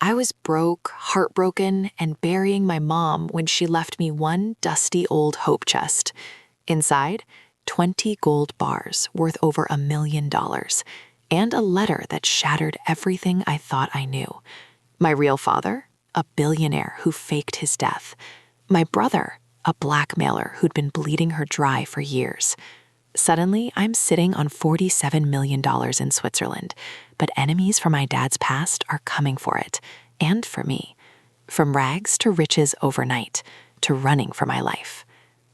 I was broke, heartbroken, and burying my mom when she left me one dusty old hope chest. Inside, 20 gold bars worth over $1 million, and a letter that shattered everything I thought I knew. My real father, a billionaire who faked his death. My brother, a blackmailer who'd been bleeding her dry for years. Suddenly, I'm sitting on $47 million in Switzerland, but enemies from my dad's past are coming for it, and for me. From rags to riches overnight, to running for my life.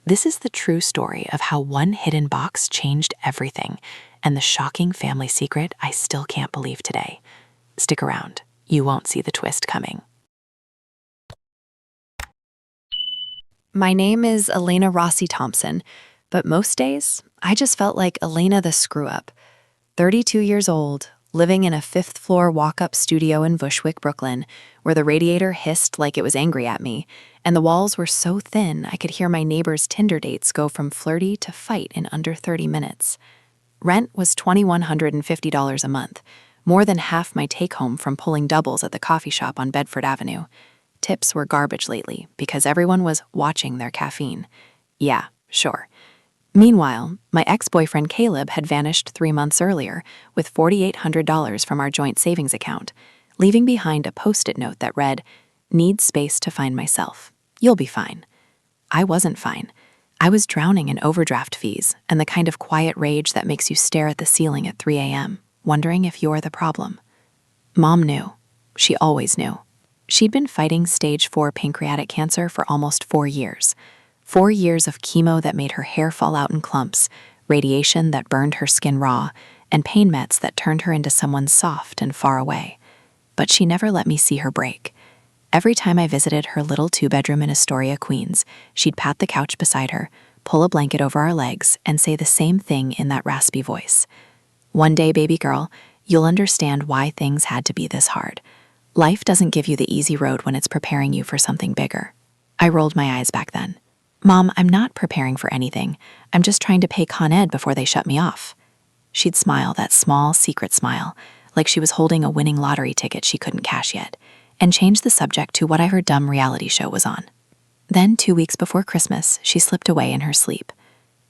This is the true story of how one hidden box changed everything, and the shocking family secret I still can't believe today. Stick around, you won't see the twist coming. My name is Elena Rossi Thompson, but most days, I just felt like Elena the screw-up. 32 years old, living in a fifth-floor walk-up studio in Bushwick, Brooklyn, where the radiator hissed like it was angry at me, and the walls were so thin I could hear my neighbors' Tinder dates go from flirty to fight in under 30 minutes. Rent was $2,150 a month, more than half my take-home from pulling doubles at the coffee shop on Bedford Avenue. Tips were garbage lately because everyone was watching their caffeine. Yeah, sure. Meanwhile, my ex-boyfriend Caleb had vanished 3 months earlier with $4,800 from our joint savings account, leaving behind a Post-it note that read, "Need space to find myself. You'll be fine." I wasn't fine. I was drowning in overdraft fees and the kind of quiet rage that makes you stare at the ceiling at 3 a.m., wondering if you're the problem. Mom knew. She always knew. She'd been fighting stage 4 pancreatic cancer for almost 4 years. 4 years of chemo that made her hair fall out in clumps, radiation that burned her skin raw, and pain meds that turned her into someone soft and far away. But she never let me see her break. Every time I visited her little 2-bedroom in Astoria, Queens, she'd pat the couch beside her, pull a blanket over our legs, and say the same thing in that raspy voice. "One day, baby girl, you'll understand why things had to be this hard. Life doesn't give you the easy road when it's preparing you for something bigger." I rolled my eyes back then. "Mom, I'm not preparing for anything. I'm just trying to pay Con Ed before they shut me off." She'd smile, that small, secret smile, like she was holding a winning lottery ticket she couldn't cash yet, and change the subject to whatever dumb reality show was on. Then, 2 weeks before Christmas, she slipped away in her sleep.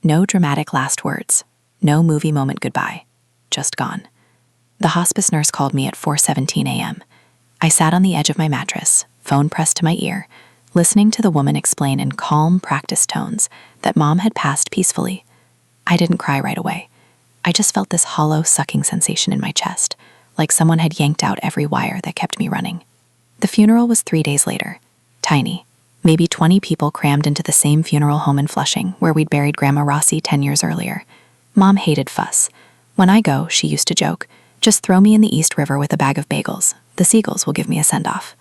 No dramatic last words. No movie moment goodbye. Just gone. The hospice nurse called me at 4:17 a.m. I sat on the edge of my mattress, phone pressed to my ear, listening to the woman explain in calm, practiced tones that Mom had passed peacefully. I didn't cry right away. I just felt this hollow, sucking sensation in my chest, like someone had yanked out every wire that kept me running. The funeral was 3 days later. Tiny. Maybe 20 people crammed into the same funeral home in Flushing, where we'd buried Grandma Rossi 10 years earlier. Mom hated fuss. "When I go," she used to joke, "just throw me in the East River with a bag of bagels. The seagulls will give me a send-off."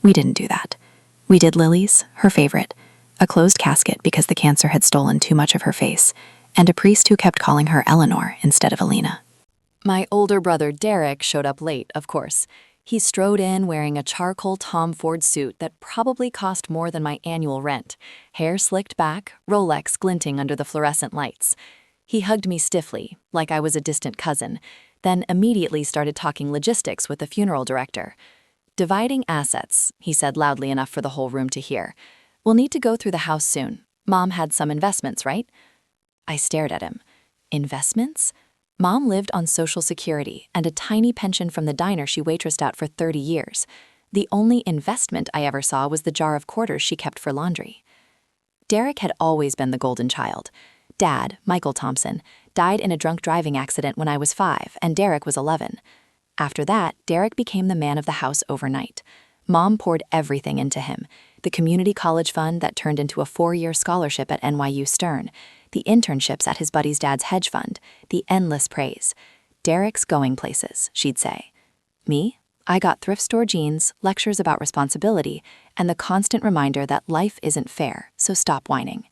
We didn't do that. We did lilies, her favorite, a closed casket because the cancer had stolen too much of her face, and a priest who kept calling her Eleanor instead of Elena. My older brother Derek showed up late, of course. He strode in wearing a charcoal Tom Ford suit that probably cost more than my annual rent, hair slicked back, Rolex glinting under the fluorescent lights. He hugged me stiffly, like I was a distant cousin, then immediately started talking logistics with the funeral director. "Dividing assets," he said loudly enough for the whole room to hear. "We'll need to go through the house soon. Mom had some investments, right?" I stared at him. Investments? Mom lived on Social Security and a tiny pension from the diner she waitressed at for 30 years. The only investment I ever saw was the jar of quarters she kept for laundry. Derek had always been the golden child. Dad, Michael Thompson, died in a drunk driving accident when I was 5 and Derek was 11. After that, Derek became the man of the house overnight. Mom poured everything into him. The community college fund that turned into a 4-year scholarship at NYU Stern, the internships at his buddy's dad's hedge fund, the endless praise. "Derek's going places," she'd say. Me? I got thrift store jeans, lectures about responsibility, and the constant reminder that life isn't fair, so stop whining.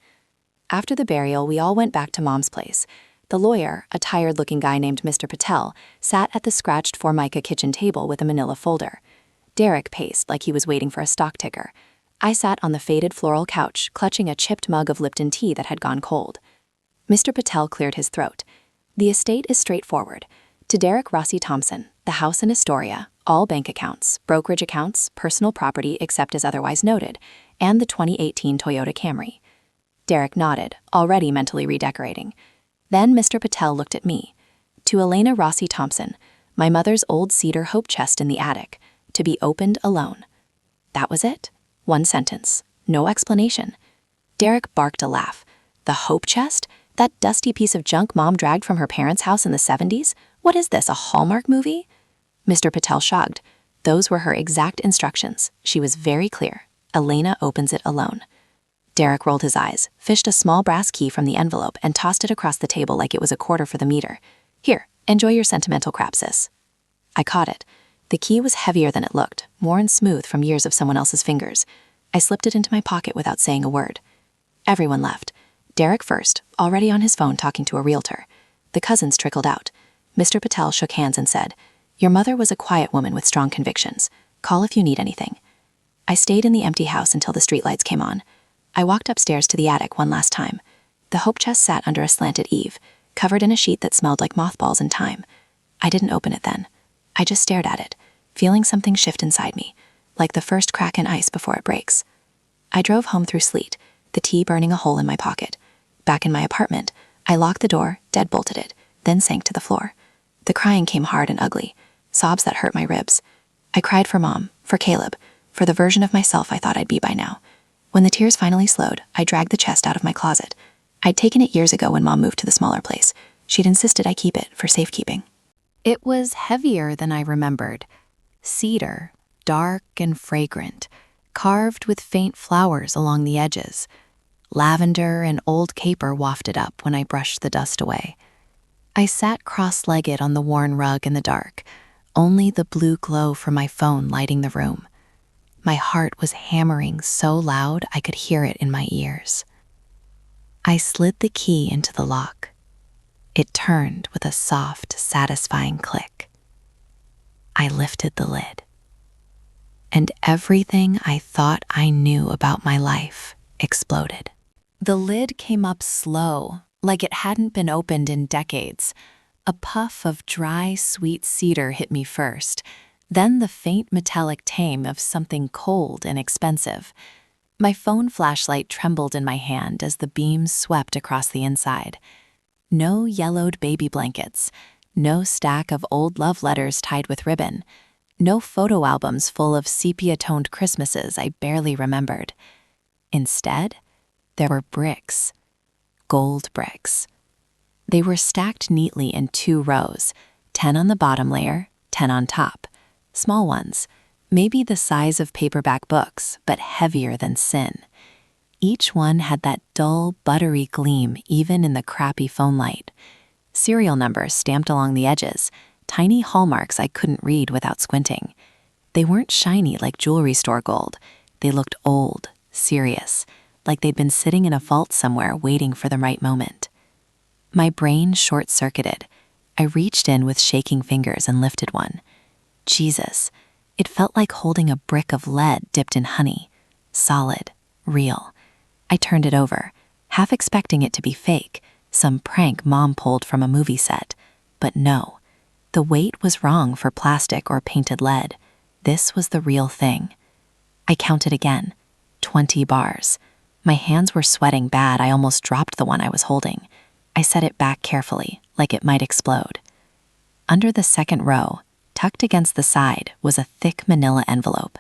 After the burial, we all went back to Mom's place. The lawyer, a tired-looking guy named Mr. Patel, sat at the scratched Formica kitchen table with a manila folder. Derek paced like he was waiting for a stock ticker. I sat on the faded floral couch, clutching a chipped mug of Lipton tea that had gone cold. Mr. Patel cleared his throat. "The estate is straightforward. To Derek Rossi Thompson, the house in Astoria, All bank accounts, brokerage accounts, personal property except as otherwise noted, and the 2018 Toyota Camry. Derek nodded, already mentally redecorating. Then Mr. Patel looked at me. To Elena Rossi Thompson, my mother's old cedar hope chest in the attic, to be opened alone. That was it. One sentence. No explanation. Derek barked a laugh. The hope chest? That dusty piece of junk Mom dragged from her parents' house in the 70s? What is this, a Hallmark movie? Mr. Patel shrugged. Those were her exact instructions. She was very clear. Elena opens it alone. Derek rolled his eyes, fished a small brass key from the envelope, and tossed it across the table like it was a quarter for the meter. Here, enjoy your sentimental crap, sis. I caught it. The key was heavier than it looked, worn smooth from years of someone else's fingers. I slipped it into my pocket without saying a word. Everyone left. Derek first, already on his phone talking to a realtor. The cousins trickled out. Mr. Patel shook hands and said, "Your mother was a quiet woman with strong convictions. Call if you need anything." I stayed in the empty house until the streetlights came on. I walked upstairs to the attic one last time. The hope chest sat under a slanted eave, covered in a sheet that smelled like mothballs and thyme. I didn't open it then. I just stared at it, feeling something shift inside me, like the first crack in ice before it breaks. I drove home through sleet, the tea burning a hole in my pocket. Back in my apartment, I locked the door, deadbolted it, then sank to the floor. The crying came hard and ugly, sobs that hurt my ribs. I cried for Mom, for Caleb, for the version of myself I thought I'd be by now. When the tears finally slowed, I dragged the chest out of my closet. I'd taken it years ago when Mom moved to the smaller place. She'd insisted I keep it for safekeeping. It was heavier than I remembered. Cedar, dark and fragrant, carved with faint flowers along the edges. Lavender and old caper wafted up when I brushed the dust away. I sat cross-legged on the worn rug in the dark, only the blue glow from my phone lighting the room. My heart was hammering so loud I could hear it in my ears. I slid the key into the lock. It turned with a soft, satisfying click. I lifted the lid. And everything I thought I knew about my life exploded. The lid came up slow, like it hadn't been opened in decades. A puff of dry, sweet cedar hit me first, then the faint metallic tang of something cold and expensive. My phone flashlight trembled in my hand as the beams swept across the inside. No yellowed baby blankets, no stack of old love letters tied with ribbon, no photo albums full of sepia-toned Christmases I barely remembered. Instead, there were bricks, gold bricks. They were stacked neatly in 2 rows, 10 on the bottom layer, 10 on top. Small ones, maybe the size of paperback books, but heavier than sin. Each one had that dull, buttery gleam even in the crappy phone light. Serial numbers stamped along the edges, tiny hallmarks I couldn't read without squinting. They weren't shiny like jewelry store gold. They looked old, serious, like they'd been sitting in a vault somewhere waiting for the right moment. My brain short-circuited. I reached in with shaking fingers and lifted one. Jesus, it felt like holding a brick of lead dipped in honey. Solid, real. I turned it over, half expecting it to be fake, some prank Mom pulled from a movie set. But no, the weight was wrong for plastic or painted lead. This was the real thing. I counted again. 20 bars. My hands were sweating bad. I almost dropped the one I was holding. I set it back carefully, like it might explode. Under the second row, tucked against the side, was a thick manila envelope.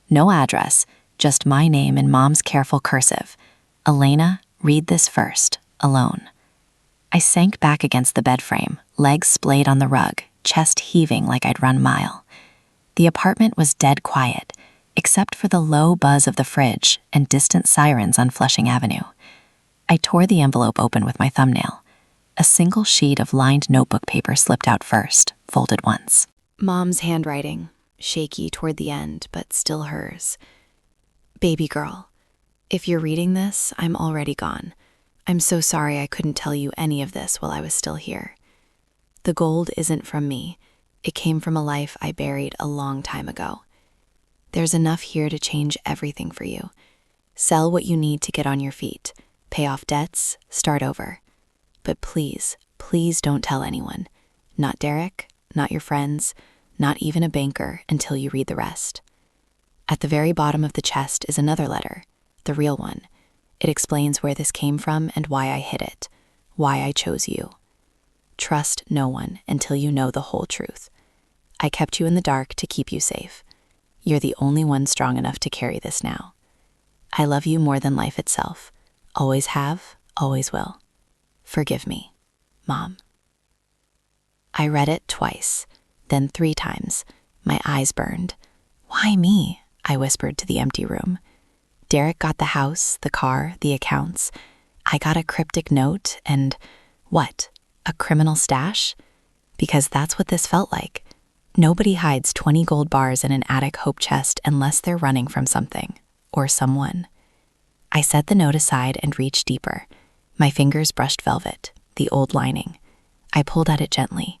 No address, just my name in Mom's careful cursive. Elena, read this first, alone. I sank back against the bed frame, legs splayed on the rug, chest heaving like I'd run a mile. The apartment was dead quiet, except for the low buzz of the fridge and distant sirens on Flushing Avenue. I tore the envelope open with my thumbnail. A single sheet of lined notebook paper slipped out first, folded once. Mom's handwriting, shaky toward the end, but still hers. Baby girl, if you're reading this, I'm already gone. I'm so sorry I couldn't tell you any of this while I was still here. The gold isn't from me. It came from a life I buried a long time ago. There's enough here to change everything for you. Sell what you need to get on your feet, pay off debts, start over. But please, please don't tell anyone. Not Derek, not your friends, not even a banker until you read the rest. At the very bottom of the chest is another letter, the real one. It explains where this came from and why I hid it, why I chose you. Trust no one until you know the whole truth. I kept you in the dark to keep you safe. You're the only one strong enough to carry this now. I love you more than life itself. Always have, always will. Forgive me, Mom. I read it twice, then 3 times. My eyes burned. Why me? I whispered to the empty room. Derek got the house, the car, the accounts. I got a cryptic note and, what, a criminal stash? Because that's what this felt like. Nobody hides 20 gold bars in an attic hope chest unless they're running from something, or someone. I set the note aside and reached deeper. My fingers brushed velvet, the old lining. I pulled at it gently.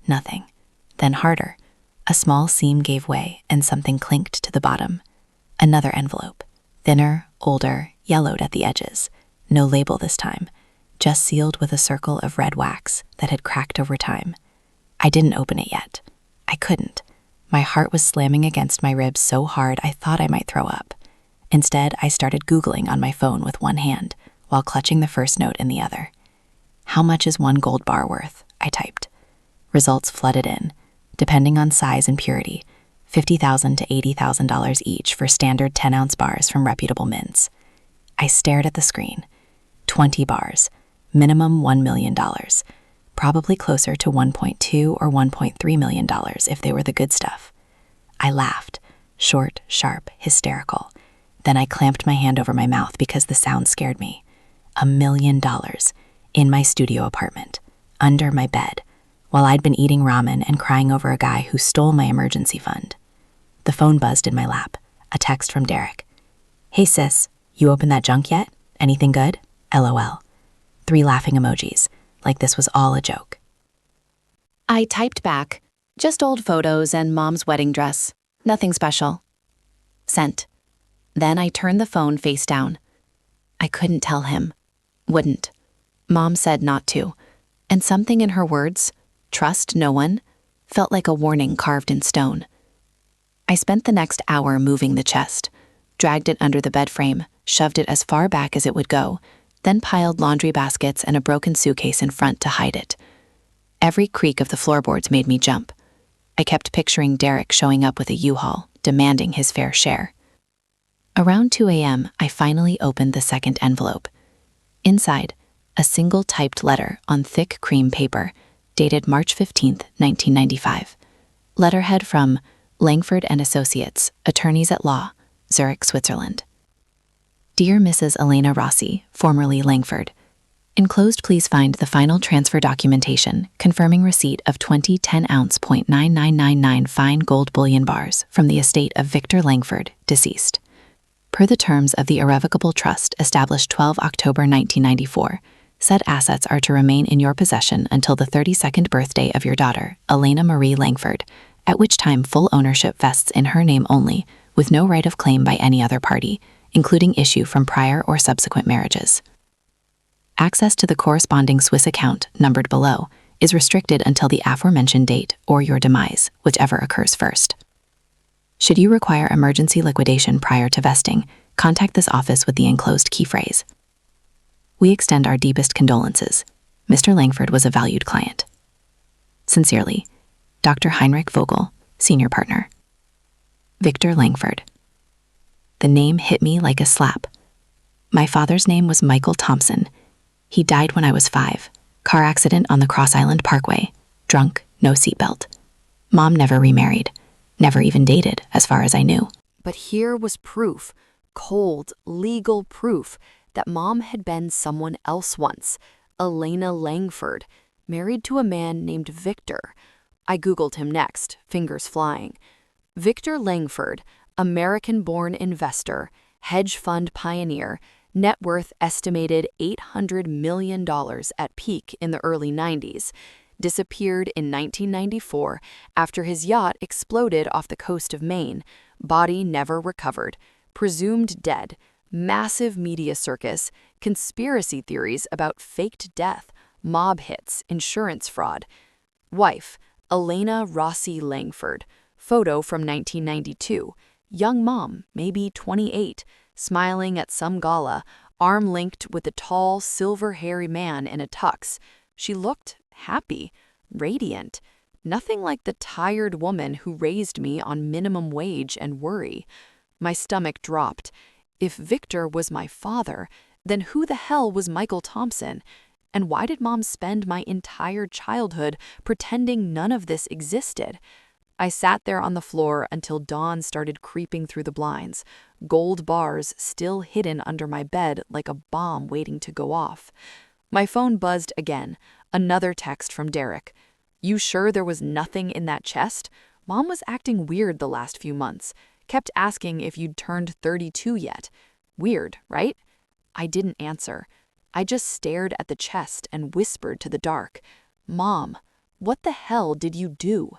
Nothing. Then harder. A small seam gave way and something clinked to the bottom. Another envelope. Thinner, older, yellowed at the edges. No label this time, just sealed with a circle of red wax that had cracked over time. I didn't open it yet. I couldn't. My heart was slamming against my ribs so hard I thought I might throw up. Instead, I started Googling on my phone with one hand, while clutching the first note in the other. How much is 1 gold bar worth? I typed. Results flooded in, depending on size and purity, $50,000 to $80,000 each for standard 10-ounce bars from reputable mints. I stared at the screen. 20 bars, minimum $1 million, probably closer to $1.2 or $1.3 million if they were the good stuff. I laughed, short, sharp, hysterical. Then I clamped my hand over my mouth because the sound scared me. $1 million in my studio apartment, under my bed, while I'd been eating ramen and crying over a guy who stole my emergency fund. The phone buzzed in my lap, a text from Derek. Hey sis, you opened that junk yet? Anything good? LOL. 3 laughing emojis, like this was all a joke. I typed back, just old photos and Mom's wedding dress. Nothing special. Sent. Then I turned the phone face down. I couldn't tell him. Wouldn't. Mom said not to. And something in her words, trust no one, felt like a warning carved in stone. I spent the next hour moving the chest, dragged it under the bed frame, shoved it as far back as it would go, then piled laundry baskets and a broken suitcase in front to hide it. Every creak of the floorboards made me jump. I kept picturing Derek showing up with a U-Haul, demanding his fair share. Around 2 a.m., I finally opened the second envelope. Inside, a single typed letter on thick cream paper, dated March 15th, 1995. Letterhead from Langford and Associates, Attorneys at Law, Zurich, Switzerland. Dear Mrs. Elena Rossi, formerly Langford, enclosed please find the final transfer documentation confirming receipt of 20 10-ounce .9999 fine gold bullion bars from the estate of Victor Langford, deceased. Per the terms of the irrevocable trust established 12 October 1994, said assets are to remain in your possession until the 32nd birthday of your daughter, Elena Marie Langford, at which time full ownership vests in her name only, with no right of claim by any other party, including issue from prior or subsequent marriages. Access to the corresponding Swiss account, numbered below, is restricted until the aforementioned date or your demise, whichever occurs first. Should you require emergency liquidation prior to vesting, contact this office with the enclosed key phrase. We extend our deepest condolences. Mr. Langford was a valued client. Sincerely, Dr. Heinrich Vogel, Senior Partner. Victor Langford. The name hit me like a slap. My father's name was Michael Thompson. He died when I was 5. Car accident on the Cross Island Parkway. Drunk, no seatbelt. Mom never remarried. Never even dated, as far as I knew. But here was proof, cold, legal proof, that Mom had been someone else once, Elena Langford, married to a man named Victor. I Googled him next, fingers flying. Victor Langford, American-born investor, hedge fund pioneer, net worth estimated $800 million at peak in the early 90s, disappeared in 1994 after his yacht exploded off the coast of Maine, body never recovered, presumed dead, massive media circus, conspiracy theories about faked death, mob hits, insurance fraud. Wife, Elena Rossi Langford. Photo from 1992. Young mom, maybe 28, smiling at some gala, arm linked with a tall, silver-hairy man in a tux. She looked happy, radiant. Nothing like the tired woman who raised me on minimum wage and worry. My stomach dropped. If Victor was my father, then who the hell was Michael Thompson? And why did Mom spend my entire childhood pretending none of this existed? I sat there on the floor until dawn started creeping through the blinds, gold bars still hidden under my bed like a bomb waiting to go off. My phone buzzed again, another text from Derek. "You sure there was nothing in that chest? Mom was acting weird the last few months. Kept asking if you'd turned 32 yet. Weird, right?" I didn't answer. I just stared at the chest and whispered to the dark, "Mom, what the hell did you do?"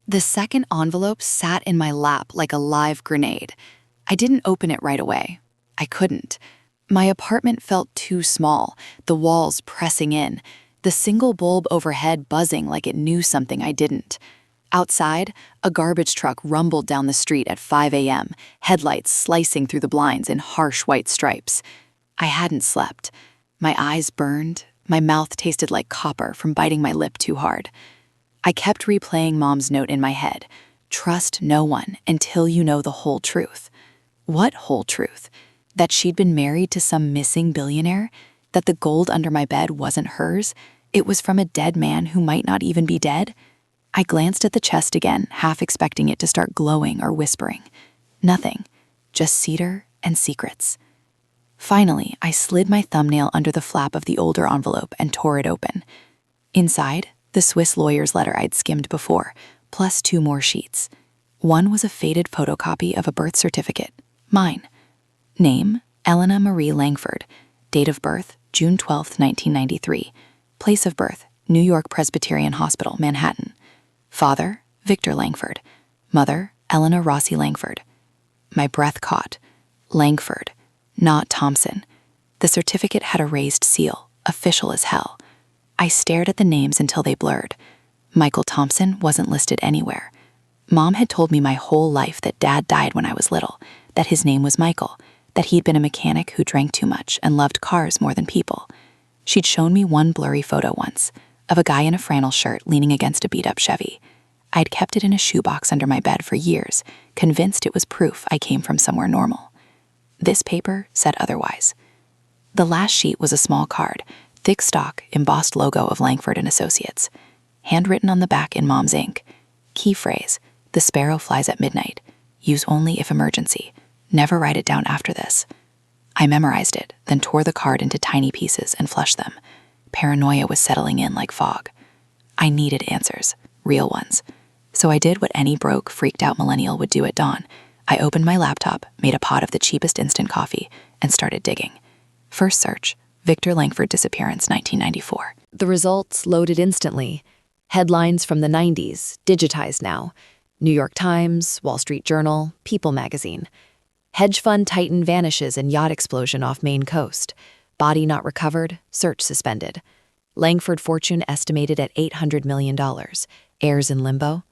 The second envelope sat in my lap like a live grenade. I didn't open it right away. I couldn't. My apartment felt too small, the walls pressing in, the single bulb overhead buzzing like it knew something I didn't. Outside, a garbage truck rumbled down the street at 5 a.m., headlights slicing through the blinds in harsh white stripes. I hadn't slept. My eyes burned. My mouth tasted like copper from biting my lip too hard. I kept replaying Mom's note in my head. Trust no one until you know the whole truth. What whole truth? That she'd been married to some missing billionaire? That the gold under my bed wasn't hers? It was from a dead man who might not even be dead? I glanced at the chest again, half expecting it to start glowing or whispering. Nothing. Just cedar and secrets. Finally, I slid my thumbnail under the flap of the older envelope and tore it open. Inside, the Swiss lawyer's letter I'd skimmed before, plus 2 more sheets. One was a faded photocopy of a birth certificate, mine. Name, Elena Marie Langford. Date of birth, June 12, 1993. Place of birth, New York Presbyterian Hospital, Manhattan. Father, Victor Langford. Mother, Elena Rossi Langford. My breath caught. Langford, not Thompson. The certificate had a raised seal, official as hell. I stared at the names until they blurred. Michael Thompson wasn't listed anywhere. Mom had told me my whole life that Dad died when I was little, that his name was Michael, that he'd been a mechanic who drank too much and loved cars more than people. She'd shown me one blurry photo once, of a guy in a flannel shirt leaning against a beat-up Chevy. I'd kept it in a shoebox under my bed for years, convinced it was proof I came from somewhere normal. This paper said otherwise. The last sheet was a small card, thick stock, embossed logo of Langford and Associates. Handwritten on the back in Mom's ink. Key phrase, "The sparrow flies at midnight. Use only if emergency. Never write it down after this." I memorized it, then tore the card into tiny pieces and flushed them. Paranoia was settling in like fog. I needed answers, real ones. So I did what any broke, freaked-out millennial would do at dawn. I opened my laptop, made a pot of the cheapest instant coffee, and started digging. First search, Victor Langford disappearance, 1994. The results loaded instantly. Headlines from the 90s, digitized now. New York Times, Wall Street Journal, People magazine. Hedge fund titan vanishes in yacht explosion off Maine coast. Body not recovered, search suspended. Langford fortune estimated at $800 million. Heirs in limbo.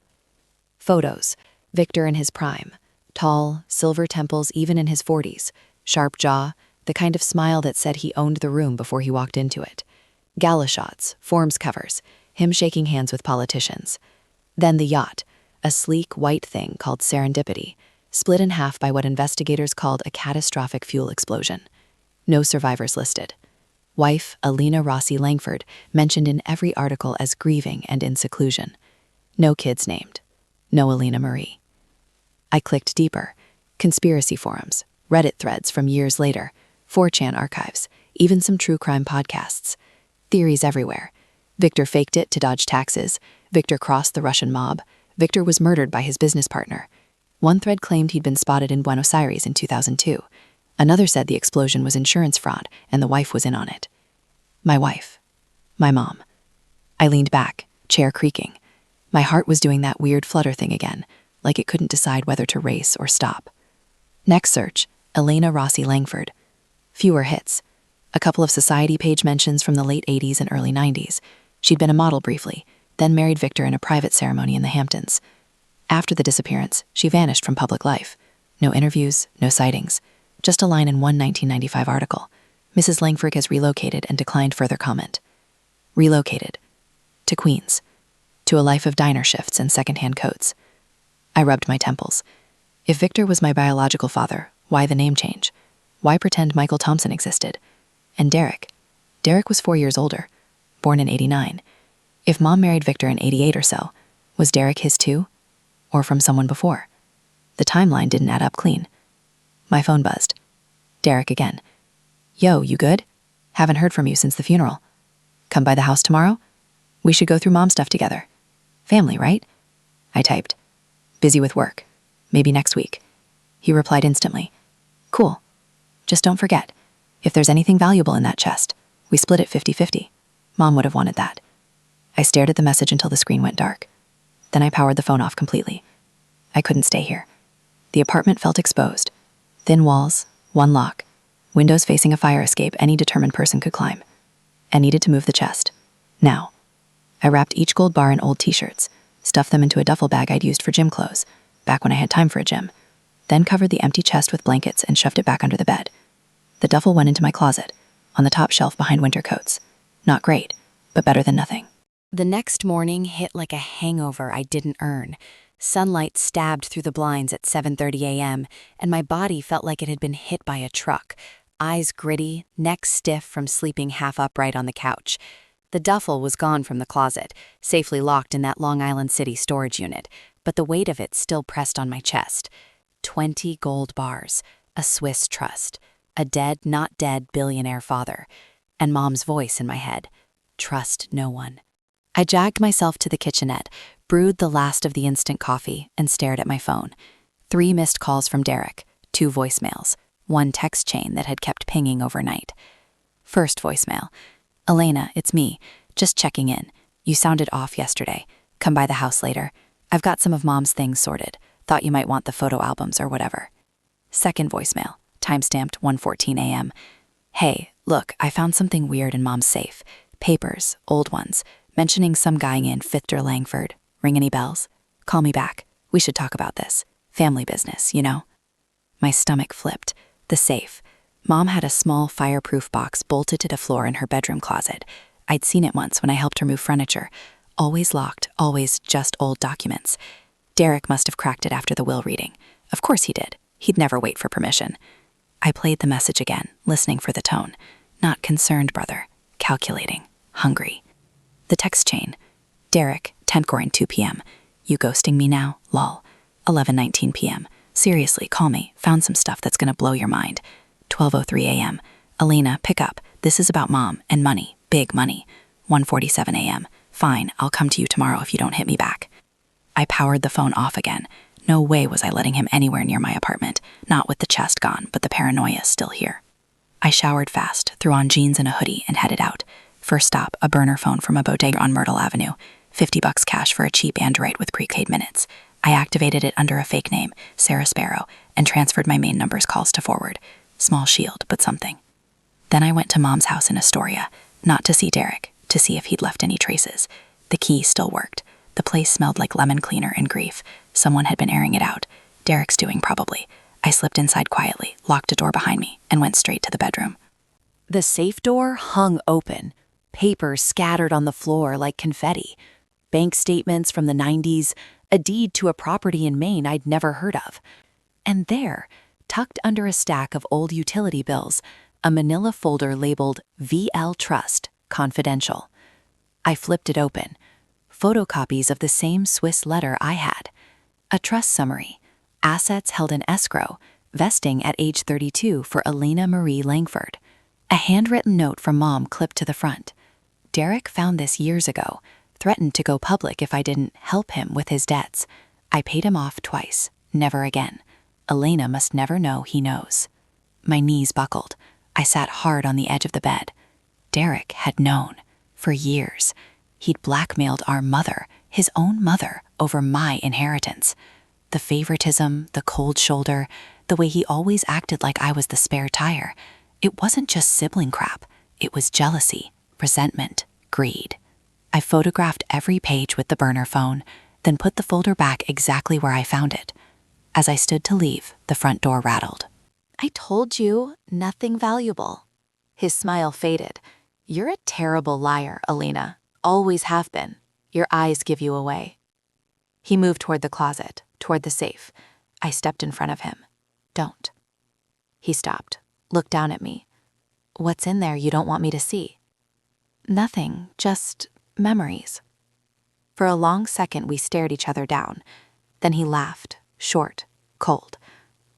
Photos. Victor in his prime. Tall, silver temples even in his 40s. Sharp jaw, the kind of smile that said he owned the room before he walked into it. Gala shots, forms covers, him shaking hands with politicians. Then the yacht, a sleek white thing called Serendipity, split in half by what investigators called a catastrophic fuel explosion. No survivors listed. Wife, Elena Rossi Langford, mentioned in every article as grieving and in seclusion. No kids named. No Elena Marie. I clicked deeper. Conspiracy forums, Reddit threads from years later, 4chan archives, even some true crime podcasts. Theories everywhere. Victor faked it to dodge taxes. Victor crossed the Russian mob. Victor was murdered by his business partner. One thread claimed he'd been spotted in Buenos Aires in 2002. Another said the explosion was insurance fraud and the wife was in on it. My wife. My mom. I leaned back, chair creaking. My heart was doing that weird flutter thing again, like it couldn't decide whether to race or stop. Next search, Elena Rossi Langford. Fewer hits. A couple of society page mentions from the late 80s and early 90s. She'd been a model briefly, then married Victor in a private ceremony in the Hamptons. After the disappearance, she vanished from public life. No interviews, no sightings, just a line in one 1995 article. Mrs. Langford has relocated and declined further comment. Relocated. To Queens. To a life of diner shifts and secondhand coats. I rubbed my temples. If Victor was my biological father, why the name change? Why pretend Michael Thompson existed? And Derek? Derek was 4 years older, born in '89. If Mom married Victor in '88 or so, was Derek his too? Or from someone before? The timeline didn't add up clean. My phone buzzed. Derek again. Yo, you good? Haven't heard from you since the funeral. Come by the house tomorrow? We should go through Mom stuff together. Family, right? I typed. Busy with work. Maybe next week. He replied instantly. Cool. Just don't forget, if there's anything valuable in that chest, we split it 50-50. Mom would have wanted that. I stared at the message until the screen went dark. Then I powered the phone off completely. I couldn't stay here. The apartment felt exposed. Thin walls, one lock, windows facing a fire escape any determined person could climb. I needed to move the chest. Now. I wrapped each gold bar in old t-shirts, stuffed them into a duffel bag I'd used for gym clothes, back when I had time for a gym, then covered the empty chest with blankets and shoved it back under the bed. The duffel went into my closet, on the top shelf behind winter coats. Not great, but better than nothing. The next morning hit like a hangover I didn't earn. Sunlight stabbed through the blinds at 7:30 a.m., and my body felt like it had been hit by a truck. Eyes gritty, neck stiff from sleeping half upright on the couch. The duffel was gone from the closet, safely locked in that Long Island City storage unit, but the weight of it still pressed on my chest. 20 gold bars, a Swiss trust, a dead, not dead billionaire father, and Mom's voice in my head. Trust no one. I jagged myself to the kitchenette, brewed the last of the instant coffee, and stared at my phone. 3 missed calls from Derek, 2 voicemails, 1 text chain that had kept pinging overnight. First voicemail. Elena, it's me. Just checking in. You sounded off yesterday. Come by the house later. I've got some of Mom's things sorted. Thought you might want the photo albums or whatever. Second voicemail. Timestamped 1:14 a.m. Hey, look, I found something weird in Mom's safe. Papers, old ones, mentioning some guy in Victor Langford. Ring any bells? Call me back. We should talk about this. Family business, you know? My stomach flipped. The safe. Mom had a small fireproof box bolted to the floor in her bedroom closet. I'd seen it once when I helped her move furniture. Always locked, always just old documents. Derek must have cracked it after the will reading. Of course he did. He'd never wait for permission. I played the message again, listening for the tone. Not concerned, brother. Calculating. Hungry. The text chain. Derek, 10th Goring, 2 p.m. You ghosting me now? Lol. 11:19 p.m. Seriously, call me. Found some stuff that's gonna blow your mind. 12:03 a.m. Elena, pick up. This is about Mom and money. Big money. 1:47 a.m. Fine, I'll come to you tomorrow if you don't hit me back. I powered the phone off again. No way was I letting him anywhere near my apartment. Not with the chest gone, but the paranoia still here. I showered fast, threw on jeans and a hoodie, and headed out. First stop, a burner phone from a bodega on Myrtle Avenue. $50 cash for a cheap Android with prepaid minutes. I activated it under a fake name, Sarah Sparrow, and transferred my main number's calls to forward. Small shield, but something. Then I went to Mom's house in Astoria, not to see Derek, to see if he'd left any traces. The key still worked. The place smelled like lemon cleaner and grief. Someone had been airing it out. Derek's doing, probably. I slipped inside quietly, locked a door behind me, and went straight to the bedroom. The safe door hung open, papers scattered on the floor like confetti. Bank statements from the 90s, a deed to a property in Maine I'd never heard of. And there, tucked under a stack of old utility bills, a manila folder labeled VL Trust, Confidential. I flipped it open. Photocopies of the same Swiss letter I had. A trust summary. Assets held in escrow, vesting at age 32 for Elena Marie Langford. A handwritten note from Mom clipped to the front. Derek found this years ago, threatened to go public if I didn't help him with his debts. I paid him off twice, never again. Elena must never know he knows. My knees buckled. I sat hard on the edge of the bed. Derek had known. For years. He'd blackmailed our mother, his own mother, over my inheritance. The favoritism, the cold shoulder, the way he always acted like I was the spare tire. It wasn't just sibling crap. It was jealousy, resentment, greed. I photographed every page with the burner phone, then put the folder back exactly where I found it. As I stood to leave, the front door rattled. I told you, nothing valuable. His smile faded. You're a terrible liar, Alina. Always have been. Your eyes give you away. He moved toward the closet, toward the safe. I stepped in front of him. Don't. He stopped, looked down at me. What's in there you don't want me to see? Nothing, just memories. For a long second, we stared each other down. Then he laughed, short, cold.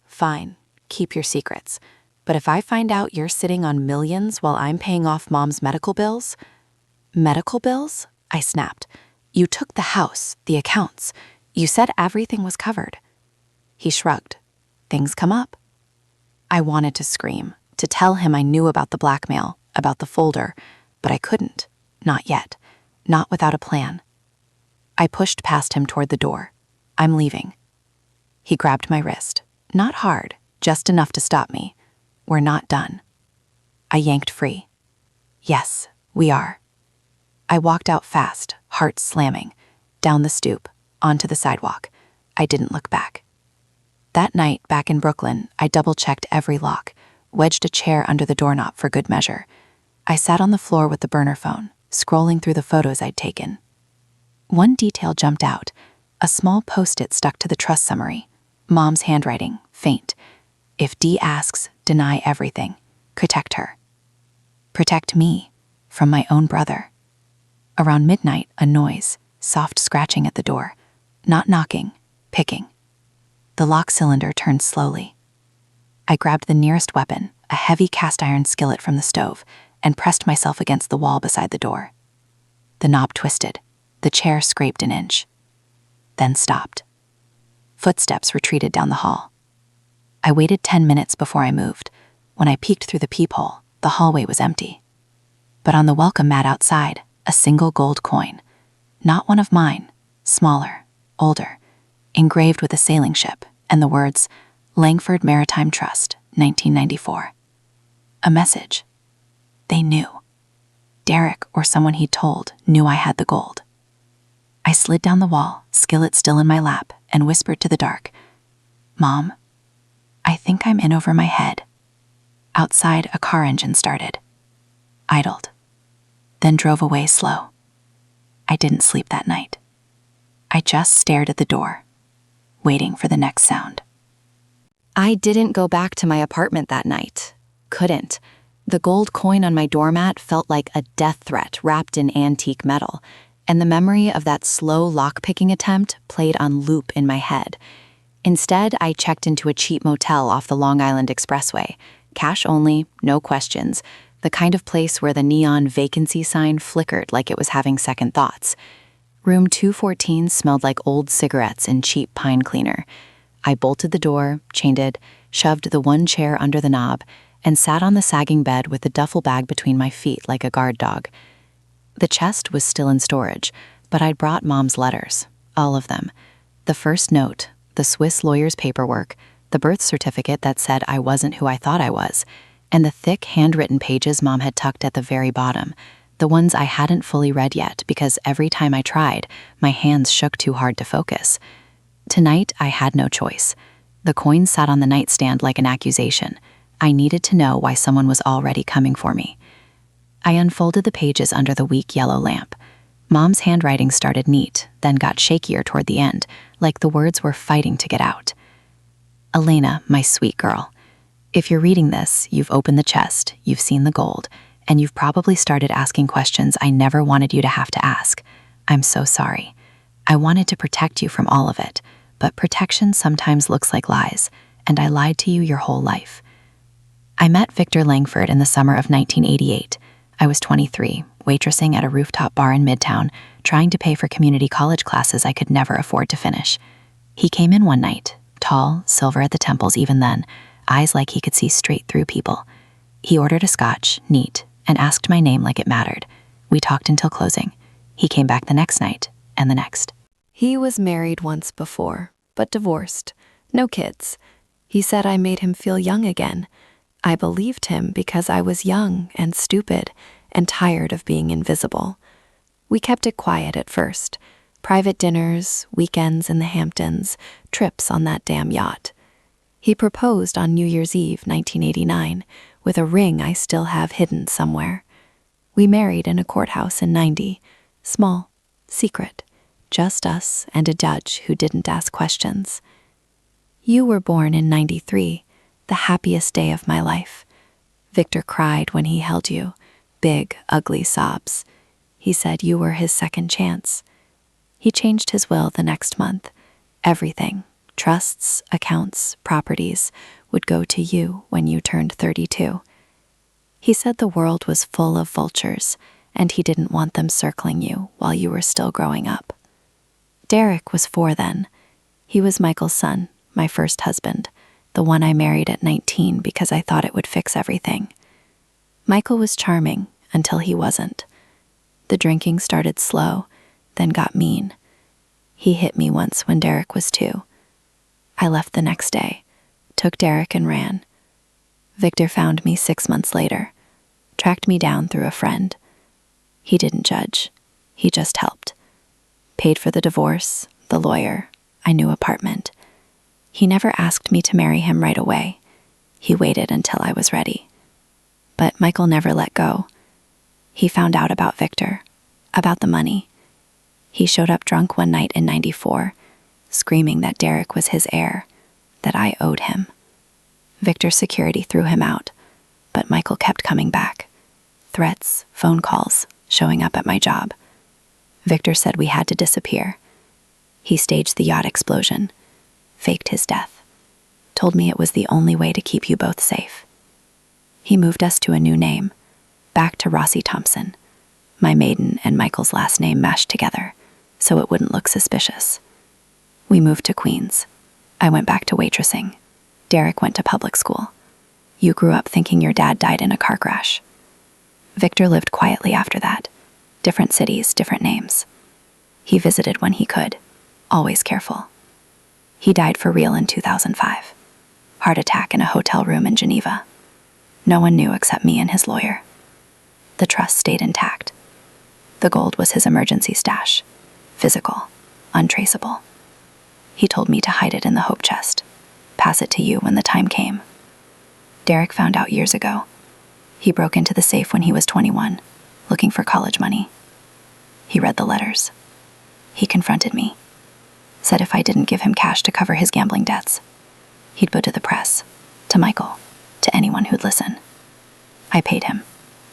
Fine, keep your secrets. But if I find out you're sitting on millions while I'm paying off Mom's medical bills... Medical bills? I snapped. You took the house, the accounts. You said everything was covered. He shrugged. Things come up. I wanted to scream, to tell him I knew about the blackmail, about the folder, but I couldn't. Not yet. Not without a plan. I pushed past him toward the door. I'm leaving. He grabbed my wrist. Not hard, just enough to stop me. We're not done. I yanked free. Yes, we are. I walked out fast, heart slamming, down the stoop, onto the sidewalk. I didn't look back. That night, back in Brooklyn, I double-checked every lock, wedged a chair under the doorknob for good measure. I sat on the floor with the burner phone, scrolling through the photos I'd taken. One detail jumped out, a small post-it stuck to the trust summary. Mom's handwriting, faint. If Dee asks, deny everything. Protect her. Protect me from my own brother. Around midnight, a noise, soft scratching at the door. Not knocking, picking. The lock cylinder turned slowly. I grabbed the nearest weapon, a heavy cast-iron skillet from the stove, and pressed myself against the wall beside the door. The knob twisted. The chair scraped an inch. Then stopped. Footsteps retreated down the hall. I waited 10 minutes before I moved. When I peeked through the peephole, the hallway was empty. But on the welcome mat outside, a single gold coin. Not one of mine, smaller, older, engraved with a sailing ship and the words, Langford Maritime Trust, 1994. A message. They knew. Derek or someone he'd told knew I had the gold. I slid down the wall, skillet still in my lap, and whispered to the dark, Mom, I think I'm in over my head. Outside, a car engine started. Idled. Then drove away slow. I didn't sleep that night. I just stared at the door, waiting for the next sound. I didn't go back to my apartment that night. Couldn't. The gold coin on my doormat felt like a death threat wrapped in antique metal, and the memory of that slow lock-picking attempt played on loop in my head. Instead, I checked into a cheap motel off the Long Island Expressway. Cash only, no questions. The kind of place where the neon vacancy sign flickered like it was having second thoughts. Room 214 smelled like old cigarettes and cheap pine cleaner. I bolted the door, chained it, shoved the one chair under the knob, and sat on the sagging bed with the duffel bag between my feet like a guard dog. The chest was still in storage, but I'd brought Mom's letters, all of them. The first note, the Swiss lawyer's paperwork, the birth certificate that said I wasn't who I thought I was, and the thick handwritten pages Mom had tucked at the very bottom, the ones I hadn't fully read yet because every time I tried, my hands shook too hard to focus. Tonight, I had no choice. The coin sat on the nightstand like an accusation. I needed to know why someone was already coming for me. I unfolded the pages under the weak yellow lamp. Mom's handwriting started neat, then got shakier toward the end, like the words were fighting to get out. Elena, my sweet girl. If you're reading this, you've opened the chest, you've seen the gold, and you've probably started asking questions I never wanted you to have to ask. I'm so sorry. I wanted to protect you from all of it, but protection sometimes looks like lies, and I lied to you your whole life. I met Victor Langford in the summer of 1988. I was 23, waitressing at a rooftop bar in Midtown, trying to pay for community college classes I could never afford to finish. He came in one night, tall, silver at the temples even then, eyes like he could see straight through people. He ordered a scotch, neat, and asked my name like it mattered. We talked until closing. He came back the next night, and the next. He was married once before, but divorced. No kids. He said I made him feel young again. I believed him because I was young and stupid and tired of being invisible. We kept it quiet at first. Private dinners, weekends in the Hamptons, trips on that damn yacht. He proposed on New Year's Eve, 1989, with a ring I still have hidden somewhere. We married in a courthouse in '90, small, secret, just us and a judge who didn't ask questions. You were born in '93, the happiest day of my life. Victor cried when he held you, big, ugly sobs. He said you were his second chance. He changed his will the next month. Everything, trusts, accounts, properties, would go to you when you turned 32. He said the world was full of vultures, and he didn't want them circling you while you were still growing up. Derek was 4 then. He was Michael's son, my first husband, the one I married at 19 because I thought it would fix everything. Michael was charming until he wasn't. The drinking started slow, then got mean. He hit me once when Derek was 2. I left the next day, took Derek and ran. Victor found me 6 months later, tracked me down through a friend. He didn't judge. He just helped. Paid for the divorce, the lawyer, a new apartment. He never asked me to marry him right away. He waited until I was ready. But Michael never let go. He found out about Victor, about the money. He showed up drunk one night in '94, screaming that Derek was his heir, that I owed him. Victor's security threw him out, but Michael kept coming back. Threats, phone calls, showing up at my job. Victor said we had to disappear. He staged the yacht explosion, faked his death, told me it was the only way to keep you both safe. He moved us to a new name, back to Rossi Thompson, my maiden and Michael's last name mashed together, so it wouldn't look suspicious. We moved to Queens. I went back to waitressing. Derek went to public school. You grew up thinking your dad died in a car crash. Victor lived quietly after that. Different cities, different names. He visited when he could, always careful. He died for real in 2005. Heart attack in a hotel room in Geneva. No one knew except me and his lawyer. The trust stayed intact. The gold was his emergency stash. Physical, untraceable. He told me to hide it in the hope chest. Pass it to you when the time came. Derek found out years ago. He broke into the safe when he was 21, looking for college money. He read the letters. He confronted me. Said if I didn't give him cash to cover his gambling debts, he'd go to the press, to Michael, to anyone who'd listen. I paid him,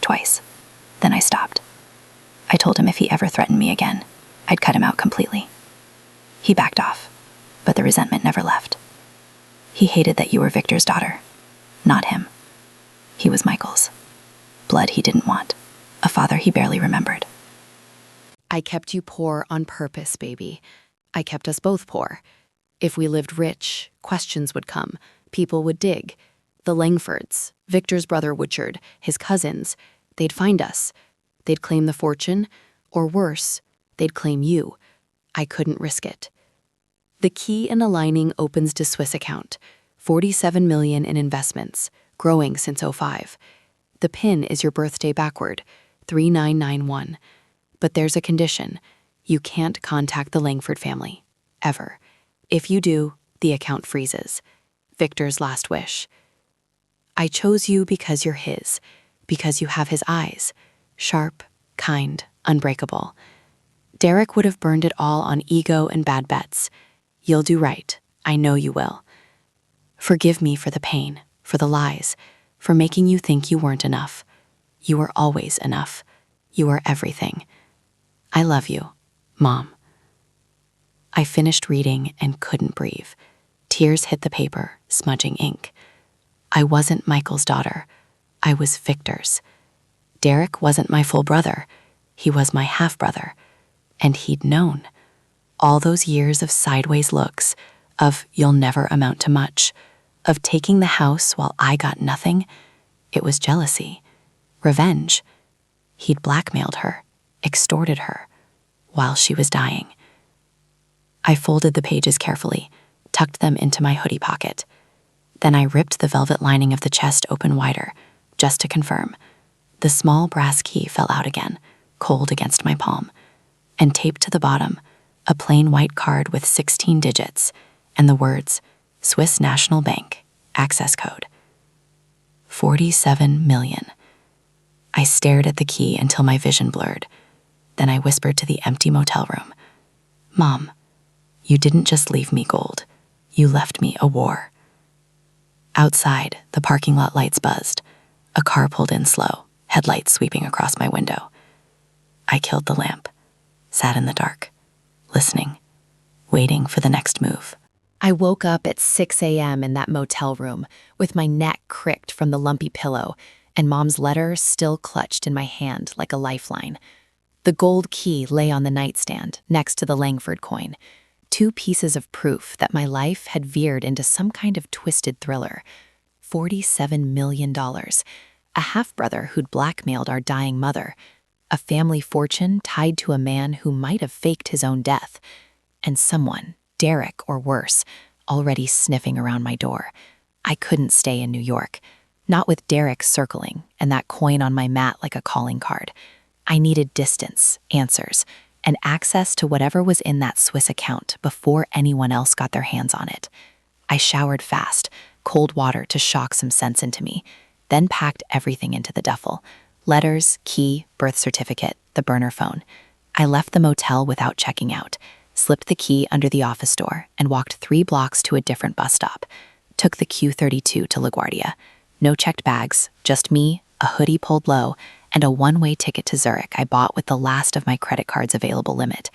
twice. Then I stopped. I told him if he ever threatened me again, I'd cut him out completely. He backed off, but the resentment never left. He hated that you were Victor's daughter, not him. He was Michael's. Blood he didn't want, a father he barely remembered. I kept you poor on purpose, baby. I kept us both poor. If we lived rich, questions would come. People would dig. The Langfords, Victor's brother Woodchard, his cousins, they'd find us. They'd claim the fortune, or worse, they'd claim you. I couldn't risk it. The key in aligning opens to Swiss account, 47 million in investments, growing since '05. The PIN is your birthday backward, 3991. But there's a condition. You can't contact the Langford family, ever. If you do, the account freezes. Victor's last wish. I chose you because you're his, because you have his eyes, sharp, kind, unbreakable. Derek would have burned it all on ego and bad bets. You'll do right. I know you will. Forgive me for the pain, for the lies, for making you think you weren't enough. You were always enough. You are everything. I love you, Mom. I finished reading and couldn't breathe. Tears hit the paper, smudging ink. I wasn't Michael's daughter. I was Victor's. Derek wasn't my full brother. He was my half-brother. And he'd known. All those years of sideways looks, of you'll never amount to much, of taking the house while I got nothing, it was jealousy, revenge. He'd blackmailed her, extorted her, while she was dying. I folded the pages carefully, tucked them into my hoodie pocket. Then I ripped the velvet lining of the chest open wider, just to confirm. The small brass key fell out again, cold against my palm. and taped to the bottom, a plain white card with 16 digits and the words, Swiss National Bank, access code. 47 million. I stared at the key until my vision blurred. Then I whispered to the empty motel room, Mom, you didn't just leave me gold. You left me a war. Outside, the parking lot lights buzzed. A car pulled in slow, headlights sweeping across my window. I killed the lamp, sat in the dark, listening, waiting for the next move. I woke up at 6 a.m. in that motel room, with my neck cricked from the lumpy pillow, and Mom's letter still clutched in my hand like a lifeline. The gold key lay on the nightstand next to the Langford coin, 2 pieces of proof that my life had veered into some kind of twisted thriller. $47 million, a half-brother who'd blackmailed our dying mother, a family fortune tied to a man who might have faked his own death, and someone, Derek or worse, already sniffing around my door. I couldn't stay in New York, not with Derek circling and that coin on my mat like a calling card. I needed distance, answers, and access to whatever was in that Swiss account before anyone else got their hands on it. I showered fast, cold water to shock some sense into me, then packed everything into the duffel. Letters, key, birth certificate, the burner phone. I left the motel without checking out, slipped the key under the office door, and walked 3 blocks to a different bus stop. Took the Q32 to LaGuardia. No checked bags, just me, a hoodie pulled low, and a one-way ticket to Zurich I bought with the last of my credit card's available limit.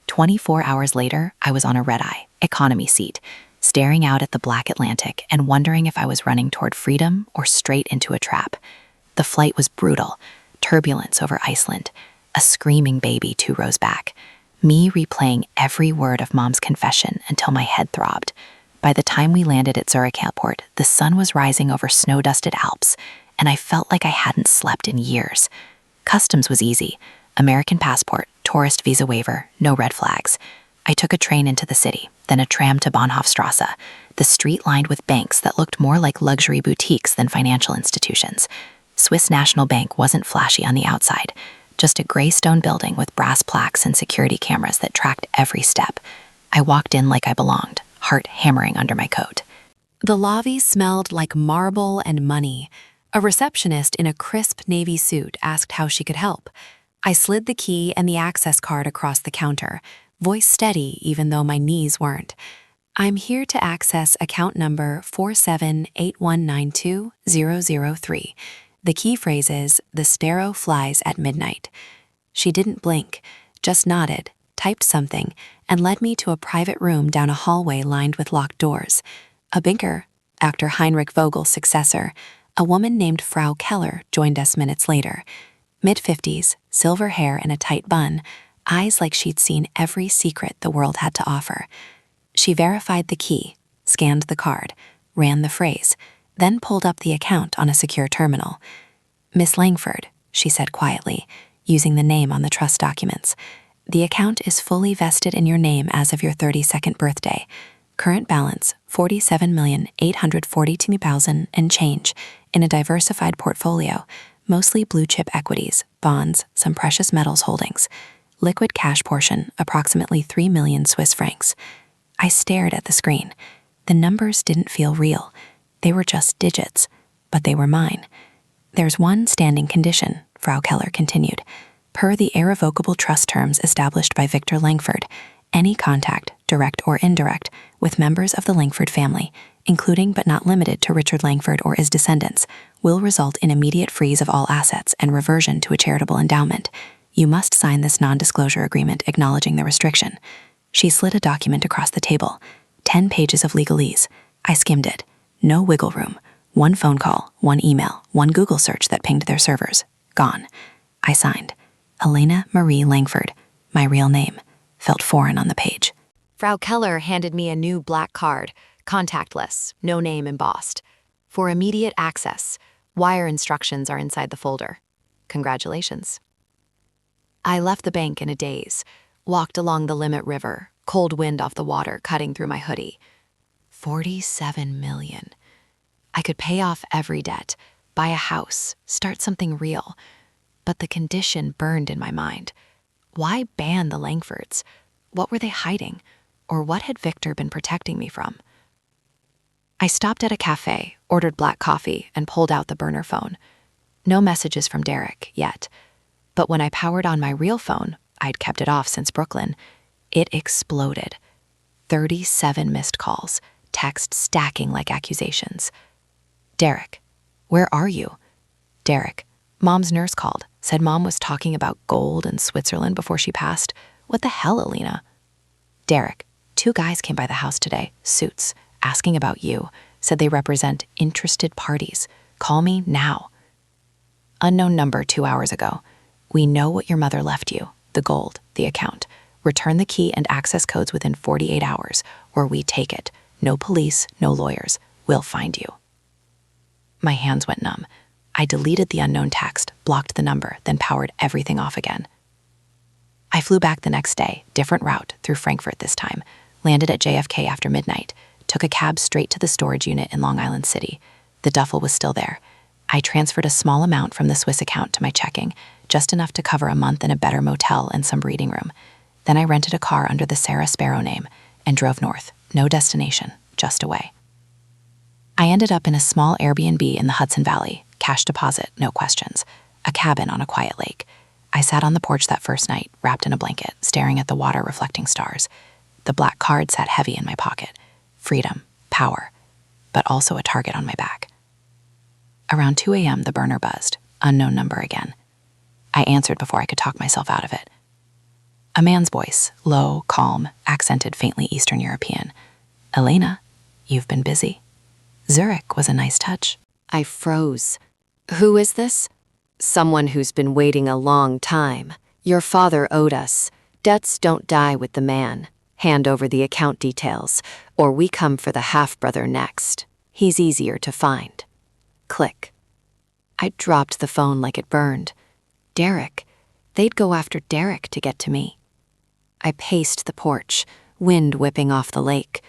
24 hours later, I was on a red-eye, economy seat, staring out at the black Atlantic and wondering if I was running toward freedom or straight into a trap. The flight was brutal, turbulence over Iceland, a screaming baby 2 rows back, me replaying every word of Mom's confession until my head throbbed. By the time we landed at Zurich Airport, the sun was rising over snow-dusted Alps, and I felt like I hadn't slept in years. Customs was easy. American passport, tourist visa waiver, no red flags. I took a train into the city, then a tram to Bahnhofstrasse, the street lined with banks that looked more like luxury boutiques than financial institutions. Swiss National Bank wasn't flashy on the outside, just a gray stone building with brass plaques and security cameras that tracked every step. I walked in like I belonged, heart hammering under my coat. The lobby smelled like marble and money. A receptionist in a crisp navy suit asked how she could help. I slid the key and the access card across the counter, voice steady even though my knees weren't. I'm here to access account number 478192003. The key phrase is, "The sparrow flies at midnight." She didn't blink, just nodded, typed something, and led me to a private room down a hallway lined with locked doors. A banker, actor Heinrich Vogel's successor, a woman named Frau Keller, joined us minutes later. Mid-50s, silver hair in a tight bun, eyes like she'd seen every secret the world had to offer. She verified the key, scanned the card, ran the phrase, then pulled up the account on a secure terminal. "Miss Langford," she said quietly, using the name on the trust documents. "The account is fully vested in your name as of your 32nd birthday. Current balance, $47,842,000 and change, in a diversified portfolio, mostly blue-chip equities, bonds, some precious metals holdings. Liquid cash portion, approximately 3 million Swiss francs." I stared at the screen. The numbers didn't feel real. They were just digits, but they were mine. "There's one standing condition," Frau Keller continued. "Per the irrevocable trust terms established by Victor Langford, any contact, direct or indirect, with members of the Langford family, including but not limited to Richard Langford or his descendants, will result in immediate freeze of all assets and reversion to a charitable endowment. You must sign this non-disclosure agreement acknowledging the restriction." She slid a document across the table. 10 pages of legalese. I skimmed it. No wiggle room. 1 phone call, 1 email, 1 Google search that pinged their servers. Gone. I signed. Elena Marie Langford. My real name. Felt foreign on the page. Frau Keller handed me a new black card, contactless, no name embossed. "For immediate access, wire instructions are inside the folder. Congratulations." I left the bank in a daze, walked along the Limit River, cold wind off the water cutting through my hoodie. 47 million. I could pay off every debt, buy a house, start something real. But the condition burned in my mind. Why ban the Langfords? What were they hiding? Or what had Victor been protecting me from? I stopped at a cafe, ordered black coffee, and pulled out the burner phone. No messages from Derek yet. But when I powered on my real phone, I'd kept it off since Brooklyn, it exploded. 37 missed calls, text stacking like accusations. Derek, where are you? Derek, Mom's nurse called, said Mom was talking about gold and Switzerland before she passed. What the hell, Alina? Derek, 2 guys came by the house today, suits, asking about you, said they represent interested parties. Call me now. Unknown number 2 hours ago. We know what your mother left you, the gold, the account. Return the key and access codes within 48 hours, or we take it. No police, no lawyers. We'll find you. My hands went numb. I deleted the unknown text, blocked the number, then powered everything off again. I flew back the next day, different route, through Frankfurt this time, landed at JFK after midnight, took a cab straight to the storage unit in Long Island City. The duffel was still there. I transferred a small amount from the Swiss account to my checking, just enough to cover a month in a better motel and some breeding room. Then I rented a car under the Sarah Sparrow name and drove north. No destination, just away. I ended up in a small Airbnb in the Hudson Valley, cash deposit, no questions, a cabin on a quiet lake. I sat on the porch that first night, wrapped in a blanket, staring at the water reflecting stars. The black card sat heavy in my pocket. Freedom, power, but also a target on my back. Around 2 a.m., the burner buzzed, unknown number again. I answered before I could talk myself out of it. A man's voice, low, calm, accented faintly Eastern European. Elena, you've been busy. Zurich was a nice touch. I froze. Who is this? Someone who's been waiting a long time. Your father owed us. Debts don't die with the man. Hand over the account details, or we come for the half-brother next. He's easier to find. Click. I dropped the phone like it burned. Derek. They'd go after Derek to get to me. I paced the porch, wind whipping off the lake.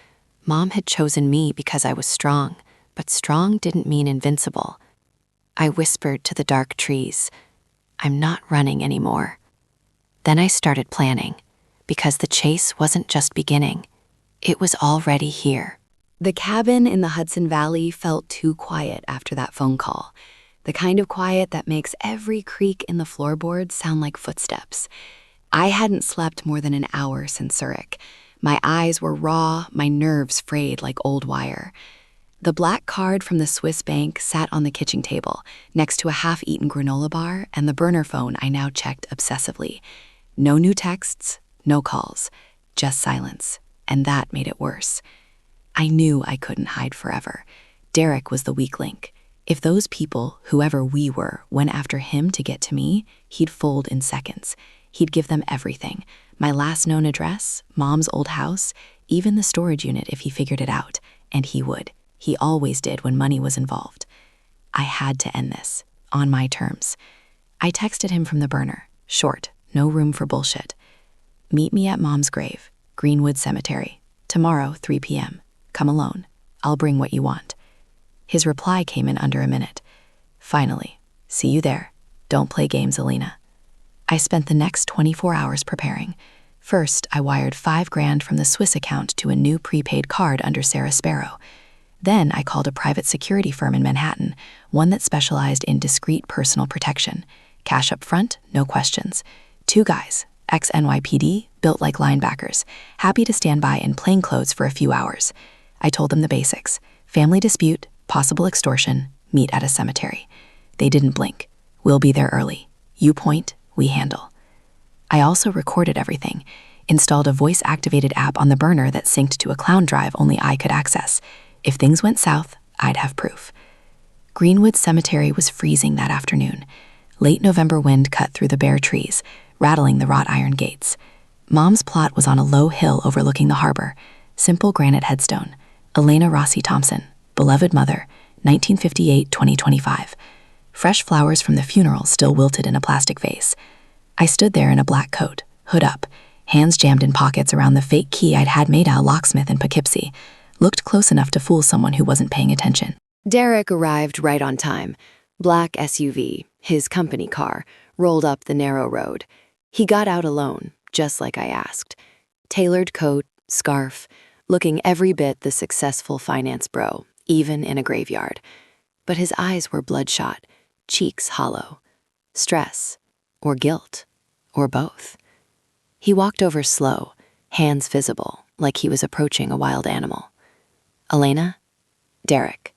Mom had chosen me because I was strong, but strong didn't mean invincible. I whispered to the dark trees, I'm not running anymore. Then I started planning, because the chase wasn't just beginning. It was already here. The cabin in the Hudson Valley felt too quiet after that phone call. The kind of quiet that makes every creak in the floorboards sound like footsteps. I hadn't slept more than an hour since Zurich. My eyes were raw, my nerves frayed like old wire. The black card from the Swiss bank sat on the kitchen table, next to a half-eaten granola bar and the burner phone I now checked obsessively. No new texts, no calls, just silence, and that made it worse. I knew I couldn't hide forever. Derek was the weak link. If those people, whoever we were, went after him to get to me, he'd fold in seconds. He'd give them everything. My last known address, Mom's old house, even the storage unit if he figured it out. And he would. He always did when money was involved. I had to end this, on my terms. I texted him from the burner, short, no room for bullshit. Meet me at Mom's grave, Greenwood Cemetery, tomorrow, 3 p.m. Come alone. I'll bring what you want. His reply came in under a minute. Finally, see you there. Don't play games, Alina. I spent the next 24 hours preparing. First, I wired $5,000 from the Swiss account to a new prepaid card under Sarah Sparrow. Then I called a private security firm in Manhattan, one that specialized in discreet personal protection. Cash up front, no questions. 2 guys, ex-NYPD, built like linebackers, happy to stand by in plain clothes for a few hours. I told them the basics. Family dispute, possible extortion, meet at a cemetery. They didn't blink. We'll be there early. You point, we handle. I also recorded everything, installed a voice-activated app on the burner that synced to a cloud drive only I could access. If things went south, I'd have proof. Greenwood Cemetery was freezing that afternoon. Late November wind cut through the bare trees, rattling the wrought iron gates. Mom's plot was on a low hill overlooking the harbor. Simple granite headstone. Elena Rossi Thompson, beloved mother, 1958-2025. Fresh flowers from the funeral still wilted in a plastic vase. I stood there in a black coat, hood up, hands jammed in pockets around the fake key I'd had made at a locksmith in Poughkeepsie. Looked close enough to fool someone who wasn't paying attention. Derek arrived right on time. Black SUV, his company car, rolled up the narrow road. He got out alone, just like I asked. Tailored coat, scarf, looking every bit the successful finance bro, even in a graveyard. But his eyes were bloodshot, cheeks hollow. Stress, or guilt, or both. He walked over slow, hands visible, like he was approaching a wild animal. Elena? Derek.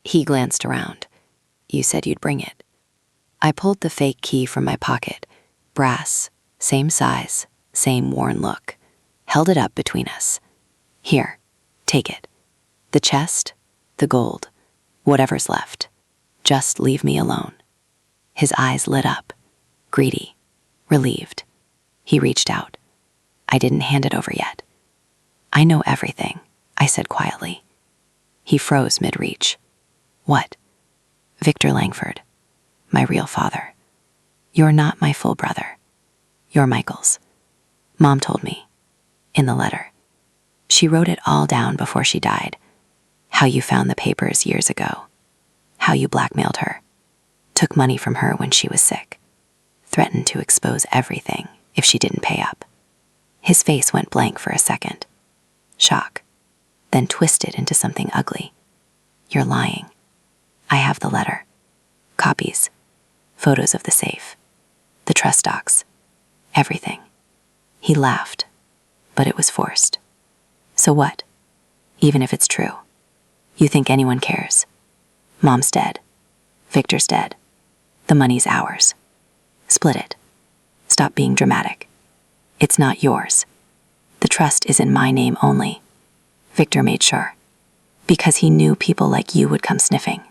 He glanced around. You said you'd bring it. I pulled the fake key from my pocket, brass, same size, same worn look, held it up between us. Here, take it. The chest, the gold, whatever's left. Just leave me alone. His eyes lit up, greedy, relieved. He reached out. I didn't hand it over yet. I know everything, I said quietly. He froze mid-reach. What? Victor Langford, my real father. You're not my full brother. You're Michael's. Mom told me, in the letter. She wrote it all down before she died. How you found the papers years ago. How you blackmailed her. Took money from her when she was sick. Threatened to expose everything if she didn't pay up. His face went blank for a second. Shock. Then twisted into something ugly. You're lying. I have the letter. Copies. Photos of the safe. The trust docs. Everything. He laughed, but it was forced. So what? Even if it's true. You think anyone cares? Mom's dead. Victor's dead. The money's ours. Split it. Stop being dramatic. It's not yours. The trust is in my name only. Victor made sure. Because he knew people like you would come sniffing.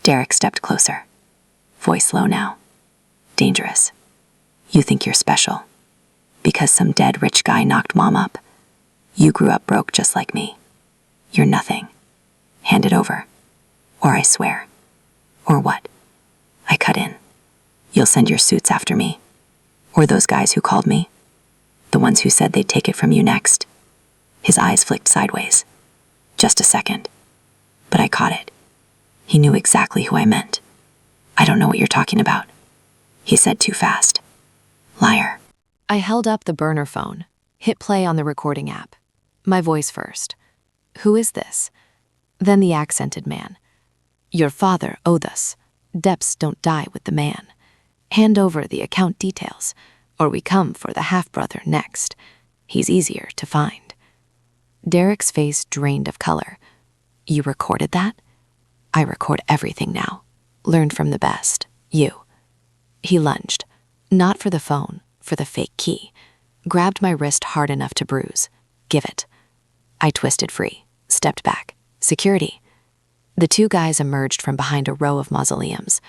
Derek stepped closer. Voice low now. Dangerous. You think you're special. Because some dead rich guy knocked Mom up. You grew up broke just like me. You're nothing. Hand it over. Or I swear. Or what? I cut in. You'll send your suits after me. Or those guys who called me. The ones who said they'd take it from you next. His eyes flicked sideways. Just a second. But I caught it. He knew exactly who I meant. I don't know what you're talking about. He said too fast. Liar. I held up the burner phone, hit play on the recording app. My voice first. Who is this? Then the accented man. Your father owed us. Debts don't die with the man. Hand over the account details, or we come for the half-brother next. He's easier to find. Derek's face drained of color. You recorded that? I record everything now. Learned from the best. You. He lunged. Not for the phone, for the fake key. Grabbed my wrist hard enough to bruise. Give it. I twisted free. Stepped back. Security. The two guys emerged from behind a row of mausoleums.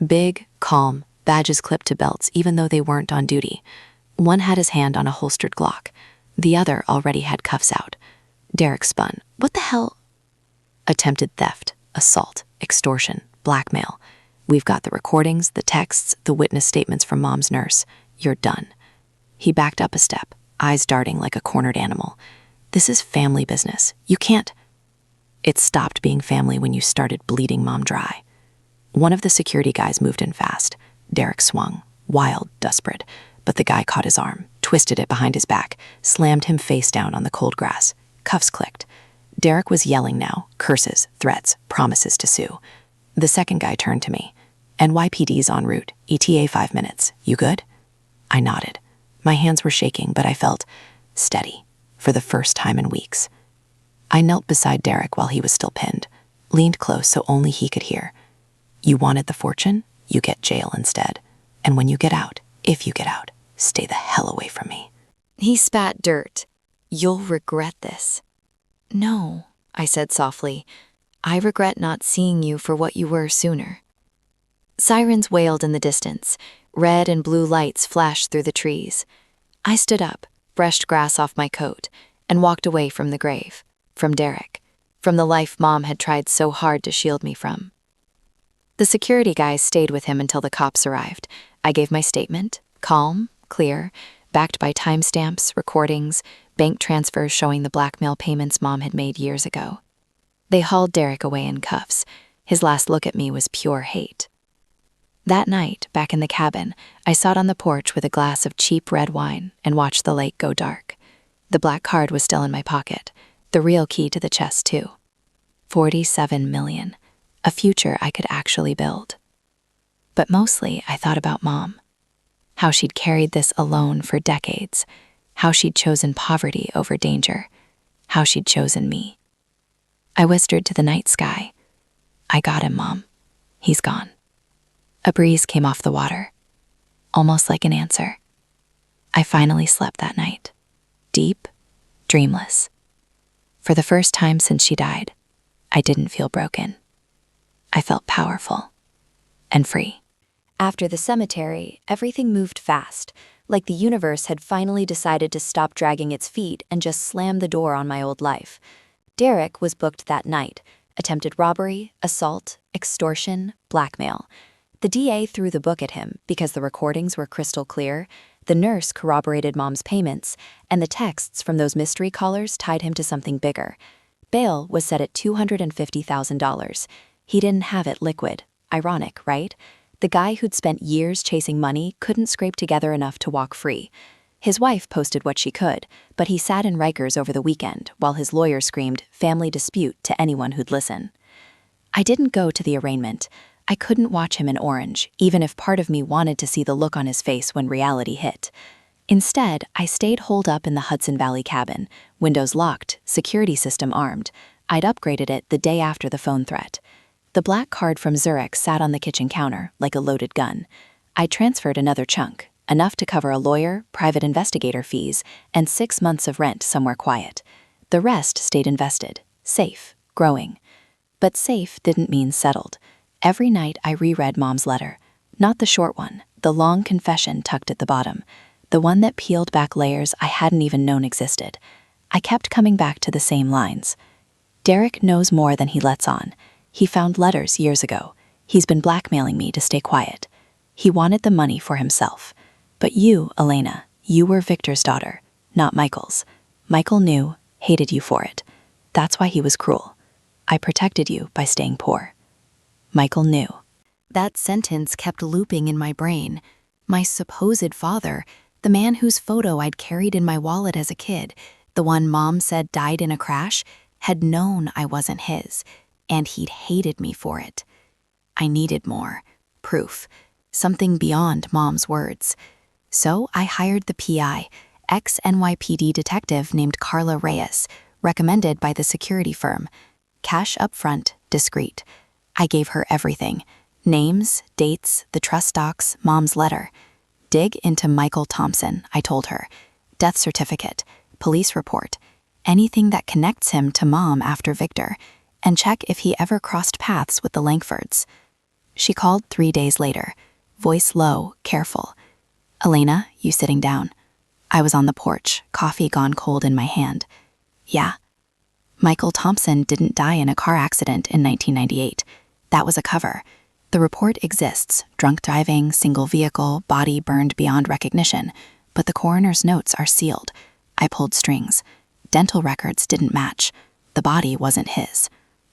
Big, calm, badges clipped to belts even though they weren't on duty. One had his hand on a holstered Glock. The other already had cuffs out. Derek spun. What the hell? Attempted theft, assault, extortion, blackmail. We've got the recordings, the texts, the witness statements from Mom's nurse. You're done. He backed up a step, eyes darting like a cornered animal. This is family business. You can't. It stopped being family when you started bleeding Mom dry. One of the security guys moved in fast. Derek swung, wild, desperate, but the guy caught his arm, twisted it behind his back, slammed him face down on the cold grass. Cuffs clicked. Derek was yelling now, curses, threats, promises to sue. The second guy turned to me. NYPD's en route, ETA 5 minutes. You good? I nodded. My hands were shaking, but I felt steady, for the first time in weeks. I knelt beside Derek while he was still pinned, leaned close so only he could hear. You wanted the fortune? You get jail instead. And when you get out, if you get out, stay the hell away from me. He spat dirt. You'll regret this. No, I said softly. I regret not seeing you for what you were sooner. Sirens wailed in the distance. Red and blue lights flashed through the trees. I stood up, brushed grass off my coat, and walked away from the grave, from Derek, from the life Mom had tried so hard to shield me from. The security guys stayed with him until the cops arrived. I gave my statement, calm, clear, backed by timestamps, recordings, bank transfers showing the blackmail payments Mom had made years ago. They hauled Derek away in cuffs. His last look at me was pure hate. That night, back in the cabin, I sat on the porch with a glass of cheap red wine and watched the lake go dark. The black card was still in my pocket, the real key to the chest too. 47 million, a future I could actually build. But mostly I thought about Mom. How she'd carried this alone for decades, how she'd chosen poverty over danger, how she'd chosen me. I whispered to the night sky, "I got him, Mom. He's gone." A breeze came off the water, almost like an answer. I finally slept that night, deep, dreamless. For the first time since she died, I didn't feel broken. I felt powerful and free. After the cemetery, everything moved fast, like the universe had finally decided to stop dragging its feet and just slam the door on my old life. Derek was booked that night. Attempted robbery, assault, extortion, blackmail. The DA threw the book at him because the recordings were crystal clear, the nurse corroborated Mom's payments, and the texts from those mystery callers tied him to something bigger. Bail was set at $250,000. He didn't have it liquid. Ironic, right? The guy who'd spent years chasing money couldn't scrape together enough to walk free. His wife posted what she could, but he sat in Rikers over the weekend while his lawyer screamed family dispute to anyone who'd listen. I didn't go to the arraignment. I couldn't watch him in orange, even if part of me wanted to see the look on his face when reality hit. Instead, I stayed holed up in the Hudson Valley cabin, windows locked, security system armed. I'd upgraded it the day after the phone threat. The black card from Zurich sat on the kitchen counter like a loaded gun. I transferred another chunk, enough to cover a lawyer, private investigator fees, and 6 months of rent somewhere quiet. The rest stayed invested, safe, growing. But safe didn't mean settled. Every night I reread Mom's letter. Not the short one, the long confession tucked at the bottom. The one that peeled back layers I hadn't even known existed. I kept coming back to the same lines. Derek knows more than he lets on. He found letters years ago. He's been blackmailing me to stay quiet. He wanted the money for himself. But you, Elena, you were Victor's daughter, not Michael's. Michael knew, hated you for it. That's why he was cruel. I protected you by staying poor. Michael knew. That sentence kept looping in my brain. My supposed father, the man whose photo I'd carried in my wallet as a kid, the one Mom said died in a crash, had known I wasn't his, and he'd hated me for it. I needed more. Proof. Something beyond Mom's words. So I hired the PI, ex-NYPD detective named Carla Reyes, recommended by the security firm. Cash up front, discreet. I gave her everything. Names, dates, the trust docs, Mom's letter. Dig into Michael Thompson, I told her. Death certificate, police report, anything that connects him to Mom after Victor, and check if he ever crossed paths with the Langfords. She called 3 days later, voice low, careful. "Elena, you sitting down?" I was on the porch, coffee gone cold in my hand. "Yeah." Michael Thompson didn't die in a car accident in 1998. That was a cover. The report exists, drunk driving, single vehicle, body burned beyond recognition, but the coroner's notes are sealed. I pulled strings. Dental records didn't match. The body wasn't his.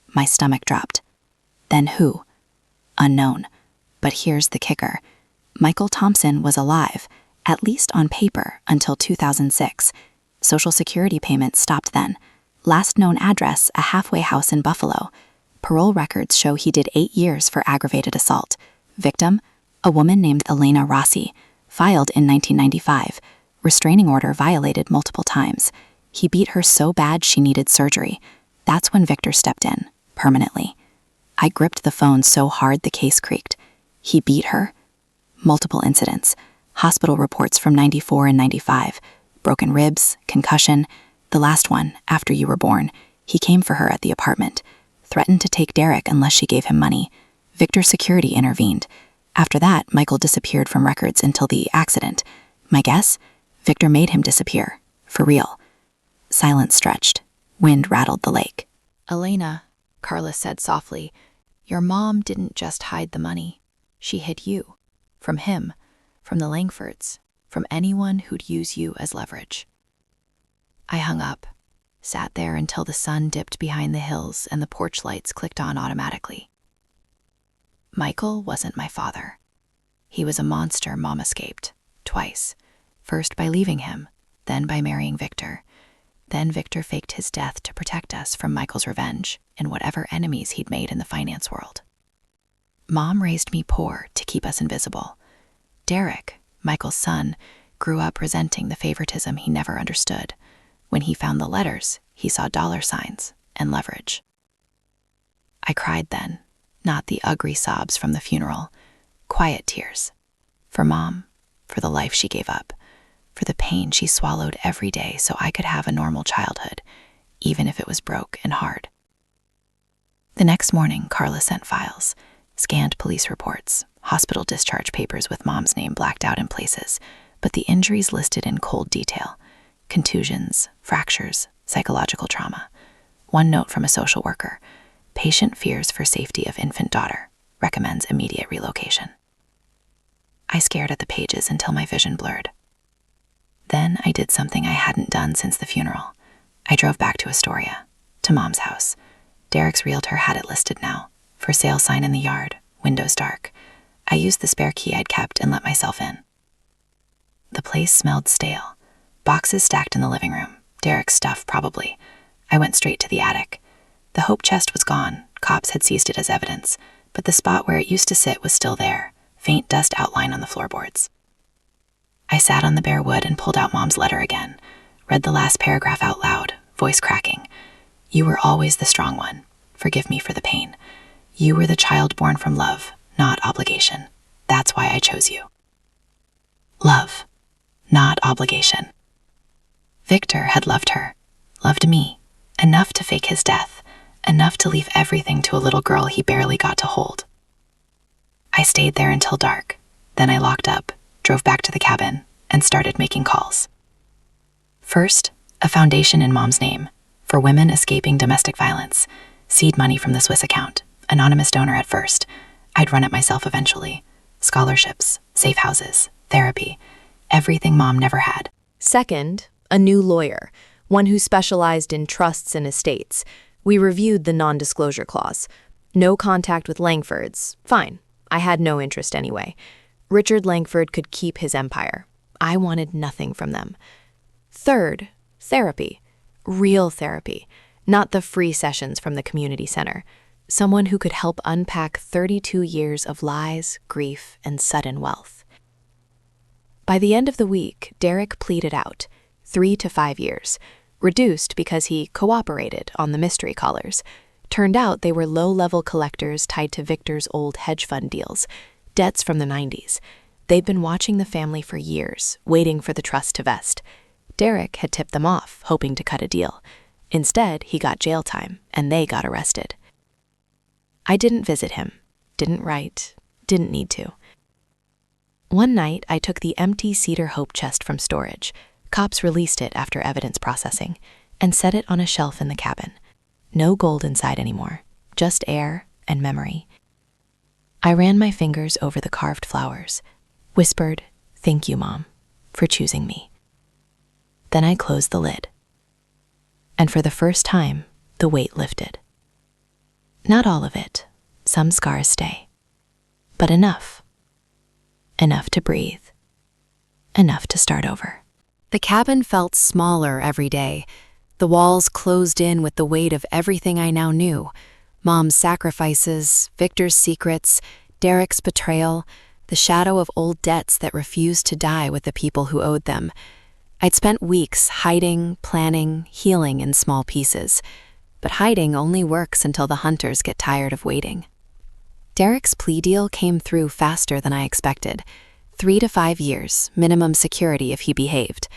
My stomach dropped. Then who? Unknown. But here's the kicker. Michael Thompson was alive, at least on paper, until 2006. Social Security payments stopped then. Last known address, a halfway house in Buffalo. Parole records show he did 8 years for aggravated assault. Victim? A woman named Elena Rossi, filed in 1995. Restraining order violated multiple times. He beat her so bad she needed surgery. That's when Victor stepped in, permanently. I gripped the phone so hard the case creaked. He beat her? Multiple incidents. Hospital reports from 94 and 95. Broken ribs, concussion. The last one, after you were born, he came for her at the apartment. Threatened to take Derek unless she gave him money. Victor's security intervened. After that, Michael disappeared from records until the accident. My guess? Victor made him disappear. For real. Silence stretched. Wind rattled the lake. "Elena," Carla said softly, "your mom didn't just hide the money. She hid you. From him. From the Langfords. From anyone who'd use you as leverage." I hung up. Sat there until the sun dipped behind the hills and the porch lights clicked on automatically. Michael wasn't my father. He was a monster Mom escaped, twice. First by leaving him, then by marrying Victor. Then Victor faked his death to protect us from Michael's revenge and whatever enemies he'd made in the finance world. Mom raised me poor to keep us invisible. Derek, Michael's son, grew up resenting the favoritism he never understood. When he found the letters, he saw dollar signs and leverage. I cried then, not the ugly sobs from the funeral, quiet tears. For Mom, for the life she gave up, for the pain she swallowed every day so I could have a normal childhood, even if it was broke and hard. The next morning, Carla sent files, scanned police reports, hospital discharge papers with Mom's name blacked out in places, but the injuries listed in cold detail: contusions, fractures, psychological trauma. One note from a social worker: patient fears for safety of infant daughter, recommends immediate relocation. I stared at the pages until my vision blurred. Then I did something I hadn't done since the funeral. I drove back to Astoria, to Mom's house. Derek's realtor had it listed now, for sale sign in the yard, windows dark. I used the spare key I'd kept and let myself in. The place smelled stale. Boxes stacked in the living room, Derek's stuff probably. I went straight to the attic. The hope chest was gone, cops had seized it as evidence, but the spot where it used to sit was still there, faint dust outline on the floorboards. I sat on the bare wood and pulled out Mom's letter again, read the last paragraph out loud, voice cracking. You were always the strong one. Forgive me for the pain. You were the child born from love, not obligation. That's why I chose you. Love, not obligation. Victor had loved her, loved me, enough to fake his death, enough to leave everything to a little girl he barely got to hold. I stayed there until dark. Then I locked up, drove back to the cabin, and started making calls. First, a foundation in Mom's name, for women escaping domestic violence. Seed money from the Swiss account, anonymous donor at first. I'd run it myself eventually. Scholarships, safe houses, therapy, everything Mom never had. Second, a new lawyer, one who specialized in trusts and estates. We reviewed the non-disclosure clause. No contact with Langfords. Fine. I had no interest anyway. Richard Langford could keep his empire. I wanted nothing from them. Third, therapy. Real therapy. Not the free sessions from the community center. Someone who could help unpack 32 years of lies, grief, and sudden wealth. By the end of the week, Derek pleaded out, 3 to 5 years, reduced because he cooperated on the mystery callers. Turned out they were low-level collectors tied to Victor's old hedge fund deals, debts from the 90s. They'd been watching the family for years, waiting for the trust to vest. Derek had tipped them off, hoping to cut a deal. Instead, he got jail time, and they got arrested. I didn't visit him, didn't write, didn't need to. One night, I took the empty cedar hope chest from storage. Cops released it after evidence processing, and set it on a shelf in the cabin. No gold inside anymore, just air and memory. I ran my fingers over the carved flowers, whispered, "Thank you, Mom, for choosing me." Then I closed the lid. And for the first time, the weight lifted. Not all of it, some scars stay, but enough. Enough to breathe. Enough to start over. The cabin felt smaller every day. The walls closed in with the weight of everything I now knew. Mom's sacrifices, Victor's secrets, Derek's betrayal, the shadow of old debts that refused to die with the people who owed them. I'd spent weeks hiding, planning, healing in small pieces. But hiding only works until the hunters get tired of waiting. Derek's plea deal came through faster than I expected. 3 to 5 years, minimum security if he behaved.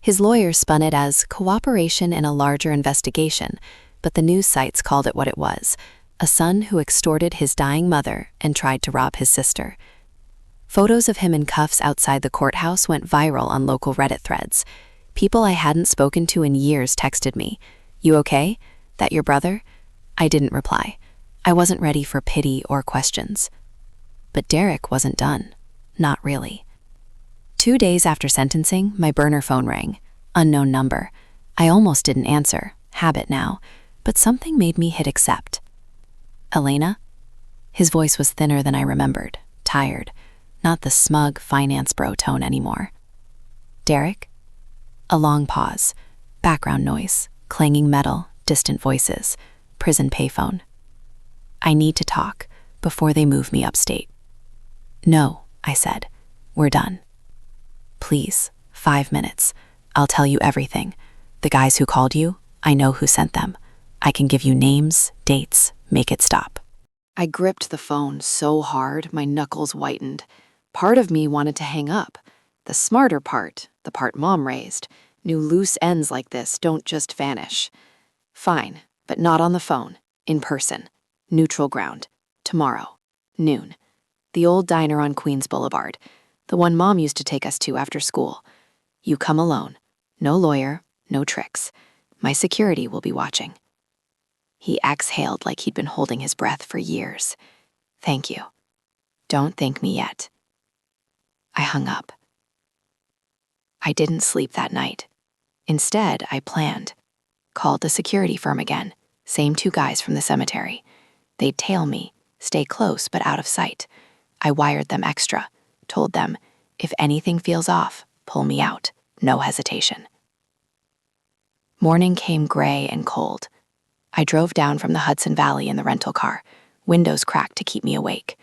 His lawyer spun it as cooperation in a larger investigation, but the news sites called it what it was: a son who extorted his dying mother and tried to rob his sister. Photos of him in cuffs outside the courthouse went viral on local Reddit threads. People I hadn't spoken to in years texted me, "You okay? That your brother?" I didn't reply. I wasn't ready for pity or questions. But Derek wasn't done. Not really. 2 days after sentencing, my burner phone rang. Unknown number. I almost didn't answer. Habit now. But something made me hit accept. "Elena?" His voice was thinner than I remembered. Tired. not the smug finance bro tone anymore. Derek? A long pause, background noise, clanging metal, distant voices, prison payphone. I need to talk before they move me upstate. No, I said. We're done. Please, 5 minutes. I'll tell you everything. The guys who called you, I know who sent them. I can give you names, dates, make it stop. I gripped the phone so hard my knuckles whitened. Part of me wanted to hang up. The smarter part, the part Mom raised, knew loose ends like this don't just vanish. Fine, but not on the phone, in person. Neutral ground. Tomorrow. Noon. The old diner on Queens Boulevard. The one Mom used to take us to after school. You come alone. No lawyer, no tricks. My security will be watching. He exhaled like he'd been holding his breath for years. Thank you. Don't thank me yet. I hung up. I didn't sleep that night. Instead, I planned. Called the security firm again. Same 2 guys from the cemetery. They'd tail me, stay close but out of sight. I wired them extra, told them, if anything feels off, pull me out. No hesitation. Morning came gray and cold. I drove down from the Hudson Valley in the rental car, windows cracked to keep me awake.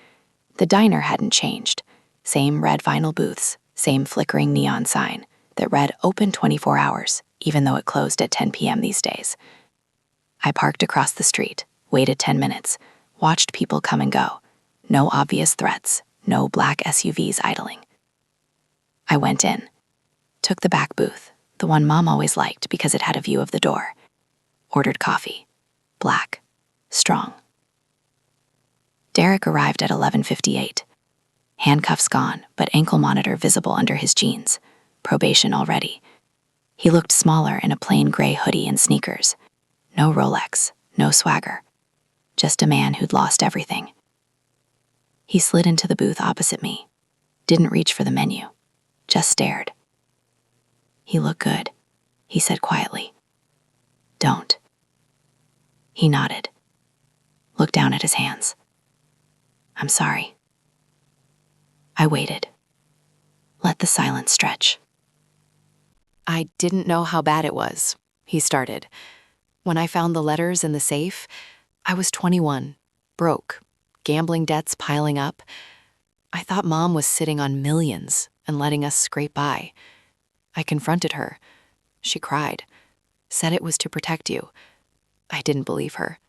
The diner hadn't changed. Same red vinyl booths, same flickering neon sign that read open 24 hours, even though it closed at 10 p.m. these days. I parked across the street, waited 10 minutes, watched people come and go. No obvious threats, no black SUVs idling. I went in, took the back booth, the one Mom always liked because it had a view of the door. Ordered coffee. Black. Strong. Derek arrived at 11:58. Handcuffs gone, but ankle monitor visible under his jeans. Probation already. He looked smaller in a plain gray hoodie and sneakers. No Rolex, no swagger. Just a man who'd lost everything. He slid into the booth opposite me. Didn't reach for the menu. Just stared. "You look good," he said quietly. "Don't." He nodded. Looked down at his hands. "I'm sorry." I waited. Let the silence stretch. "I didn't know how bad it was," he started. "When I found the letters in the safe, I was 21, broke, gambling debts piling up. I thought Mom was sitting on millions and letting us scrape by. I confronted her. She cried, said it was to protect you. I didn't believe her.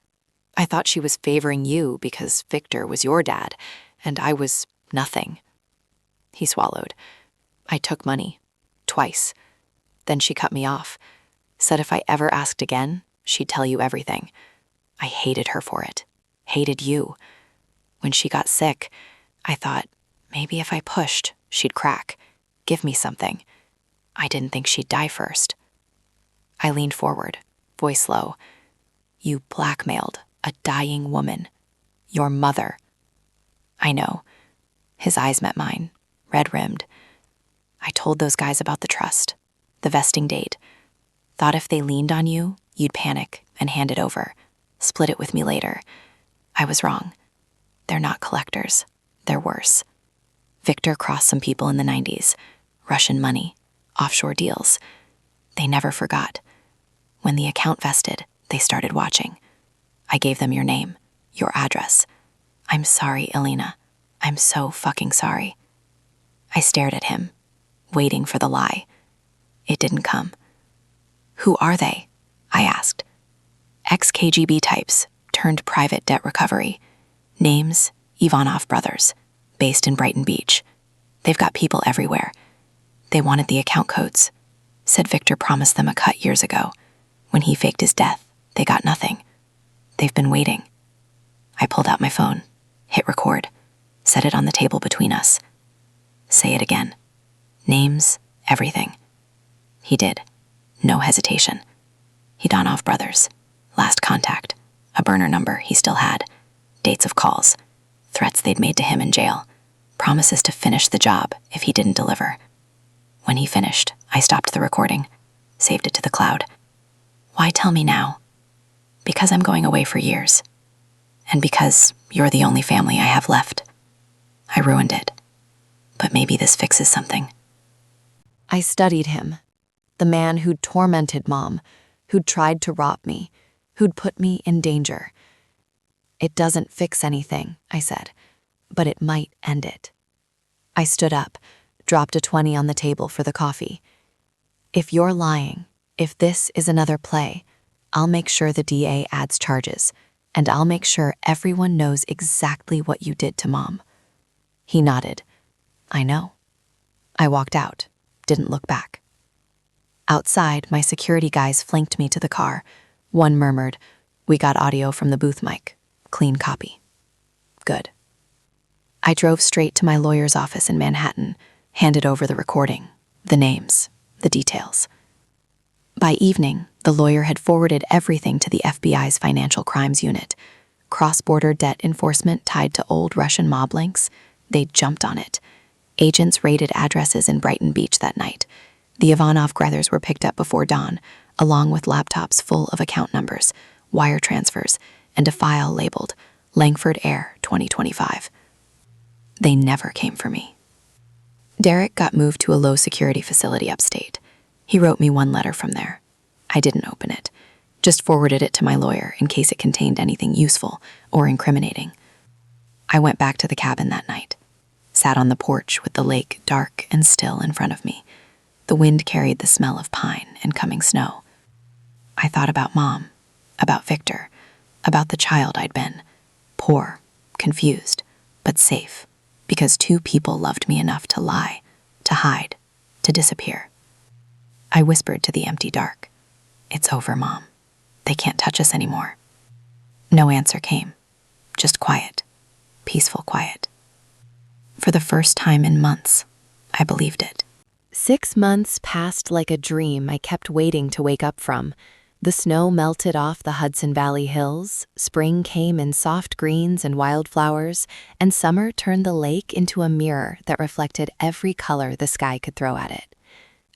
I thought she was favoring you because Victor was your dad, and I was nothing." He swallowed. "I took money. Twice. Then she cut me off. Said if I ever asked again, she'd tell you everything. I hated her for it. Hated you. When she got sick, I thought, maybe if I pushed, she'd crack. Give me something. I didn't think she'd die first." I leaned forward, voice low. "You blackmailed a dying woman. Your mother." "I know." His eyes met mine, red-rimmed. "I told those guys about the trust, the vesting date. Thought if they leaned on you, you'd panic and hand it over. Split it with me later. I was wrong. They're not collectors. They're worse. Victor crossed some people in the 90s. Russian money, offshore deals. They never forgot. When the account vested, they started watching. I gave them your name, your address. I'm sorry, Elena. I'm so fucking sorry." I stared at him, waiting for the lie. It didn't come. "Who are they?" I asked. "Ex-KGB types, turned private debt recovery. Names, Ivanov Brothers, based in Brighton Beach. They've got people everywhere. They wanted the account codes. Said Victor promised them a cut years ago. When he faked his death, they got nothing. They've been waiting." I pulled out my phone, hit record, set it on the table between us. "Say it again. Names, everything." He did. No hesitation. Ivanov Brothers. Last contact. A burner number he still had. Dates of calls. Threats they'd made to him in jail. Promises to finish the job if he didn't deliver. When he finished, I stopped the recording, saved it to the cloud. "Why tell me now?" "Because I'm going away for years. And because you're the only family I have left. I ruined it. but maybe this fixes something. I studied him, the man who'd tormented Mom, who'd tried to rob me, who'd put me in danger. It doesn't fix anything, I said, but it might end it. I stood up, dropped a 20 on the table for the coffee. If you're lying, if this is another play, I'll make sure the DA adds charges, and I'll make sure everyone knows exactly what you did to Mom. He nodded. I know. I walked out, didn't look back. Outside, my security guys flanked me to the car. One murmured, "We got audio from the booth mic. Clean copy." Good. I drove straight to my lawyer's office in Manhattan, handed over the recording, the names, the details. By evening, the lawyer had forwarded everything to the FBI's Financial Crimes Unit. Cross-border debt enforcement tied to old Russian mob links. They jumped on it. Agents raided addresses in Brighton Beach that night. The Ivanov brothers were picked up before dawn, along with laptops full of account numbers, wire transfers, and a file labeled Langford Air 2025. They never came for me. Derek got moved to a low-security facility upstate. He wrote me one letter from there. I didn't open it, just forwarded it to my lawyer in case it contained anything useful or incriminating. I went back to the cabin that night, sat on the porch with the lake dark and still in front of me. The wind carried the smell of pine and coming snow. I thought about Mom, about Victor, about the child I'd been. Poor, confused, but safe, because two people loved me enough to lie, to hide, to disappear. I whispered to the empty dark, "It's over, Mom. They can't touch us anymore." No answer came, just quiet, peaceful quiet. For the first time in months, I believed it. 6 months passed like a dream I kept waiting to wake up from. The snow melted off the Hudson Valley hills, spring came in soft greens and wildflowers, and summer turned the lake into a mirror that reflected every color the sky could throw at it.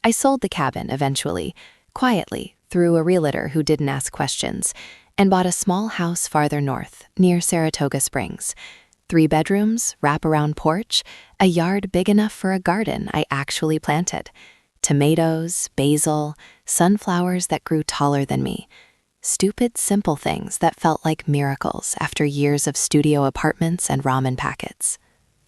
I sold the cabin eventually, quietly, through a realtor who didn't ask questions, and bought a small house farther north, near Saratoga Springs. 3 bedrooms, wraparound porch, a yard big enough for a garden I actually planted. Tomatoes, basil, sunflowers that grew taller than me. Stupid, simple things that felt like miracles after years of studio apartments and ramen packets.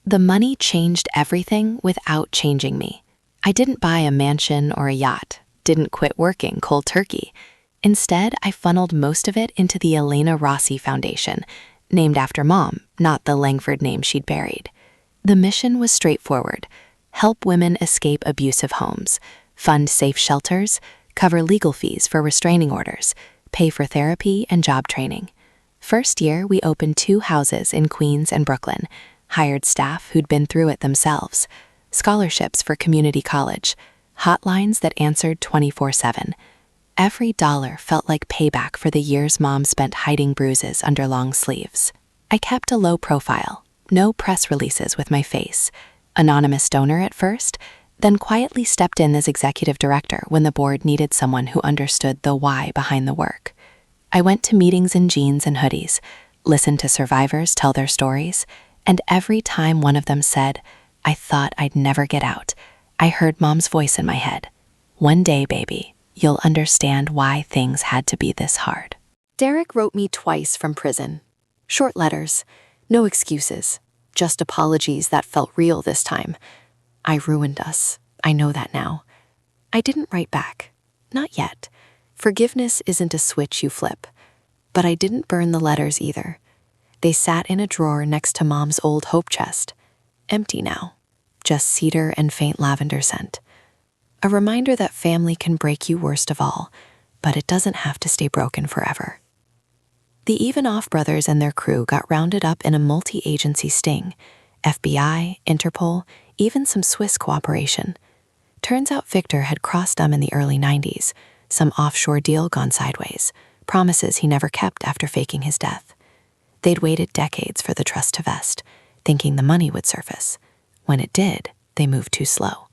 The money changed everything without changing me. I didn't buy a mansion or a yacht, didn't quit working cold turkey. Instead, I funneled most of it into the Elena Rossi Foundation, named after Mom, not the Langford name she'd buried. The mission was straightforward: help women escape abusive homes, fund safe shelters, cover legal fees for restraining orders, pay for therapy and job training. First year, we opened 2 houses in Queens and Brooklyn, hired staff who'd been through it themselves, scholarships for community college, hotlines that answered 24/7. Every dollar felt like payback for the years Mom spent hiding bruises under long sleeves. I kept a low profile, no press releases with my face. Anonymous donor at first, then quietly stepped in as executive director when the board needed someone who understood the why behind the work. I went to meetings in jeans and hoodies, listened to survivors tell their stories, and every time one of them said, "I thought I'd never get out," I heard Mom's voice in my head. "One day, baby, you'll understand why things had to be this hard." Derek wrote me twice from prison. Short letters, no excuses, just apologies that felt real this time. I ruined us. I know that now. I didn't write back. Not yet. Forgiveness isn't a switch you flip. But I didn't burn the letters either. They sat in a drawer next to Mom's old hope chest. Empty now. Just cedar and faint lavender scent. A reminder that family can break you worst of all, but it doesn't have to stay broken forever. The Ivanov brothers and their crew got rounded up in a multi-agency sting. FBI, Interpol, even some Swiss cooperation. Turns out Victor had crossed them in the early 90s, some offshore deal gone sideways, promises he never kept after faking his death. They'd waited decades for the trust to vest, thinking the money would surface. When it did, they moved too slow.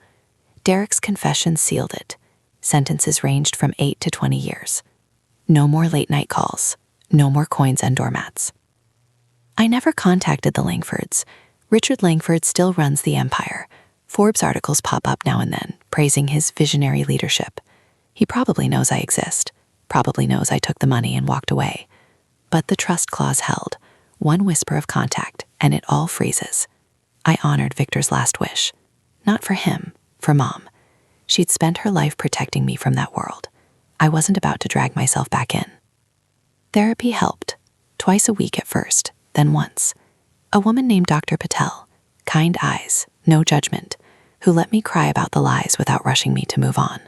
Derek's confession sealed it. Sentences ranged from 8 to 20 years. No more late-night calls. No more coins and doormats. I never contacted the Langfords. Richard Langford still runs the empire. Forbes articles pop up now and then, praising his visionary leadership. He probably knows I exist, probably knows I took the money and walked away. But the trust clause held. One whisper of contact, and it all freezes. I honored Victor's last wish. Not for him, for Mom. She'd spent her life protecting me from that world. I wasn't about to drag myself back in. Therapy helped, twice a week at first, then once. A woman named Dr. Patel, kind eyes, no judgment, who let me cry about the lies without rushing me to move on.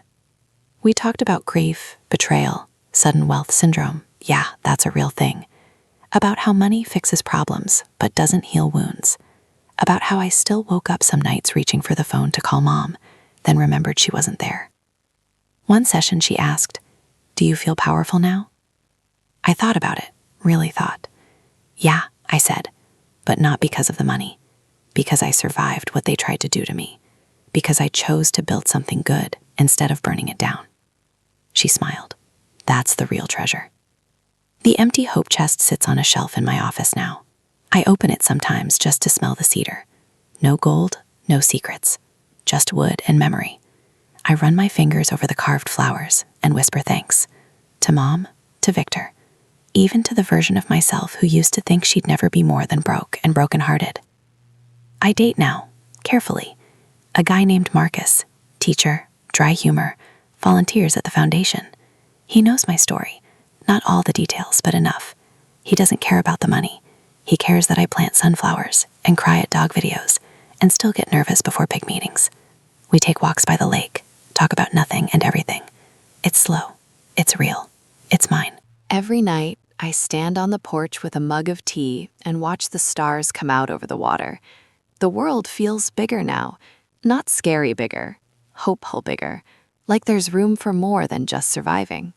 We talked about grief, betrayal, sudden wealth syndrome. Yeah, that's a real thing. About how money fixes problems, but doesn't heal wounds. About how I still woke up some nights reaching for the phone to call Mom, then remembered she wasn't there. One session she asked, "Do you feel powerful now?" I thought about it, really thought. Yeah, I said, but not because of the money. Because I survived what they tried to do to me. Because I chose to build something good instead of burning it down. She smiled. That's the real treasure. The empty hope chest sits on a shelf in my office now. I open it sometimes just to smell the cedar. No gold, no secrets. Just wood and memory. I run my fingers over the carved flowers and whisper thanks. To Mom, to Victor. Even to the version of myself who used to think she'd never be more than broke and brokenhearted. I date now, carefully. A guy named Marcus, teacher, dry humor, volunteers at the foundation. He knows my story, not all the details, but enough. He doesn't care about the money. He cares that I plant sunflowers and cry at dog videos and still get nervous before pig meetings. We take walks by the lake, talk about nothing and everything. It's slow. It's real. It's mine. Every night, I stand on the porch with a mug of tea and watch the stars come out over the water. The world feels bigger now, not scary bigger, hopeful bigger, like there's room for more than just surviving.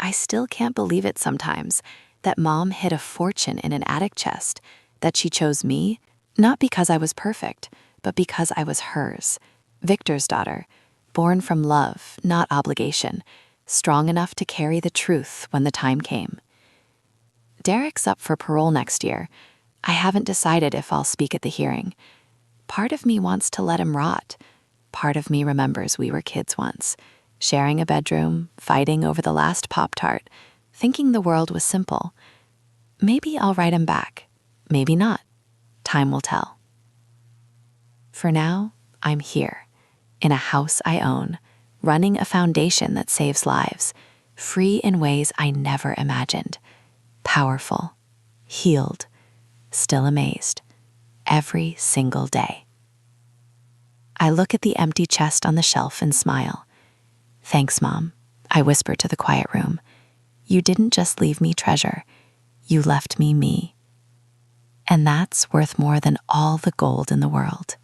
I still can't believe it sometimes, that Mom hid a fortune in an attic chest, that she chose me, not because I was perfect, but because I was hers, Victor's daughter, born from love, not obligation, strong enough to carry the truth when the time came. Derek's up for parole next year. I haven't decided if I'll speak at the hearing. Part of me wants to let him rot. Part of me remembers we were kids once, sharing a bedroom, fighting over the last Pop-Tart, thinking the world was simple. Maybe I'll write him back. Maybe not. Time will tell. For now, I'm here, in a house I own, running a foundation that saves lives, free in ways I never imagined, powerful, healed, still amazed, every single day. I look at the empty chest on the shelf and smile. Thanks, Mom, I whisper to the quiet room. You didn't just leave me treasure, you left me me. And that's worth more than all the gold in the world.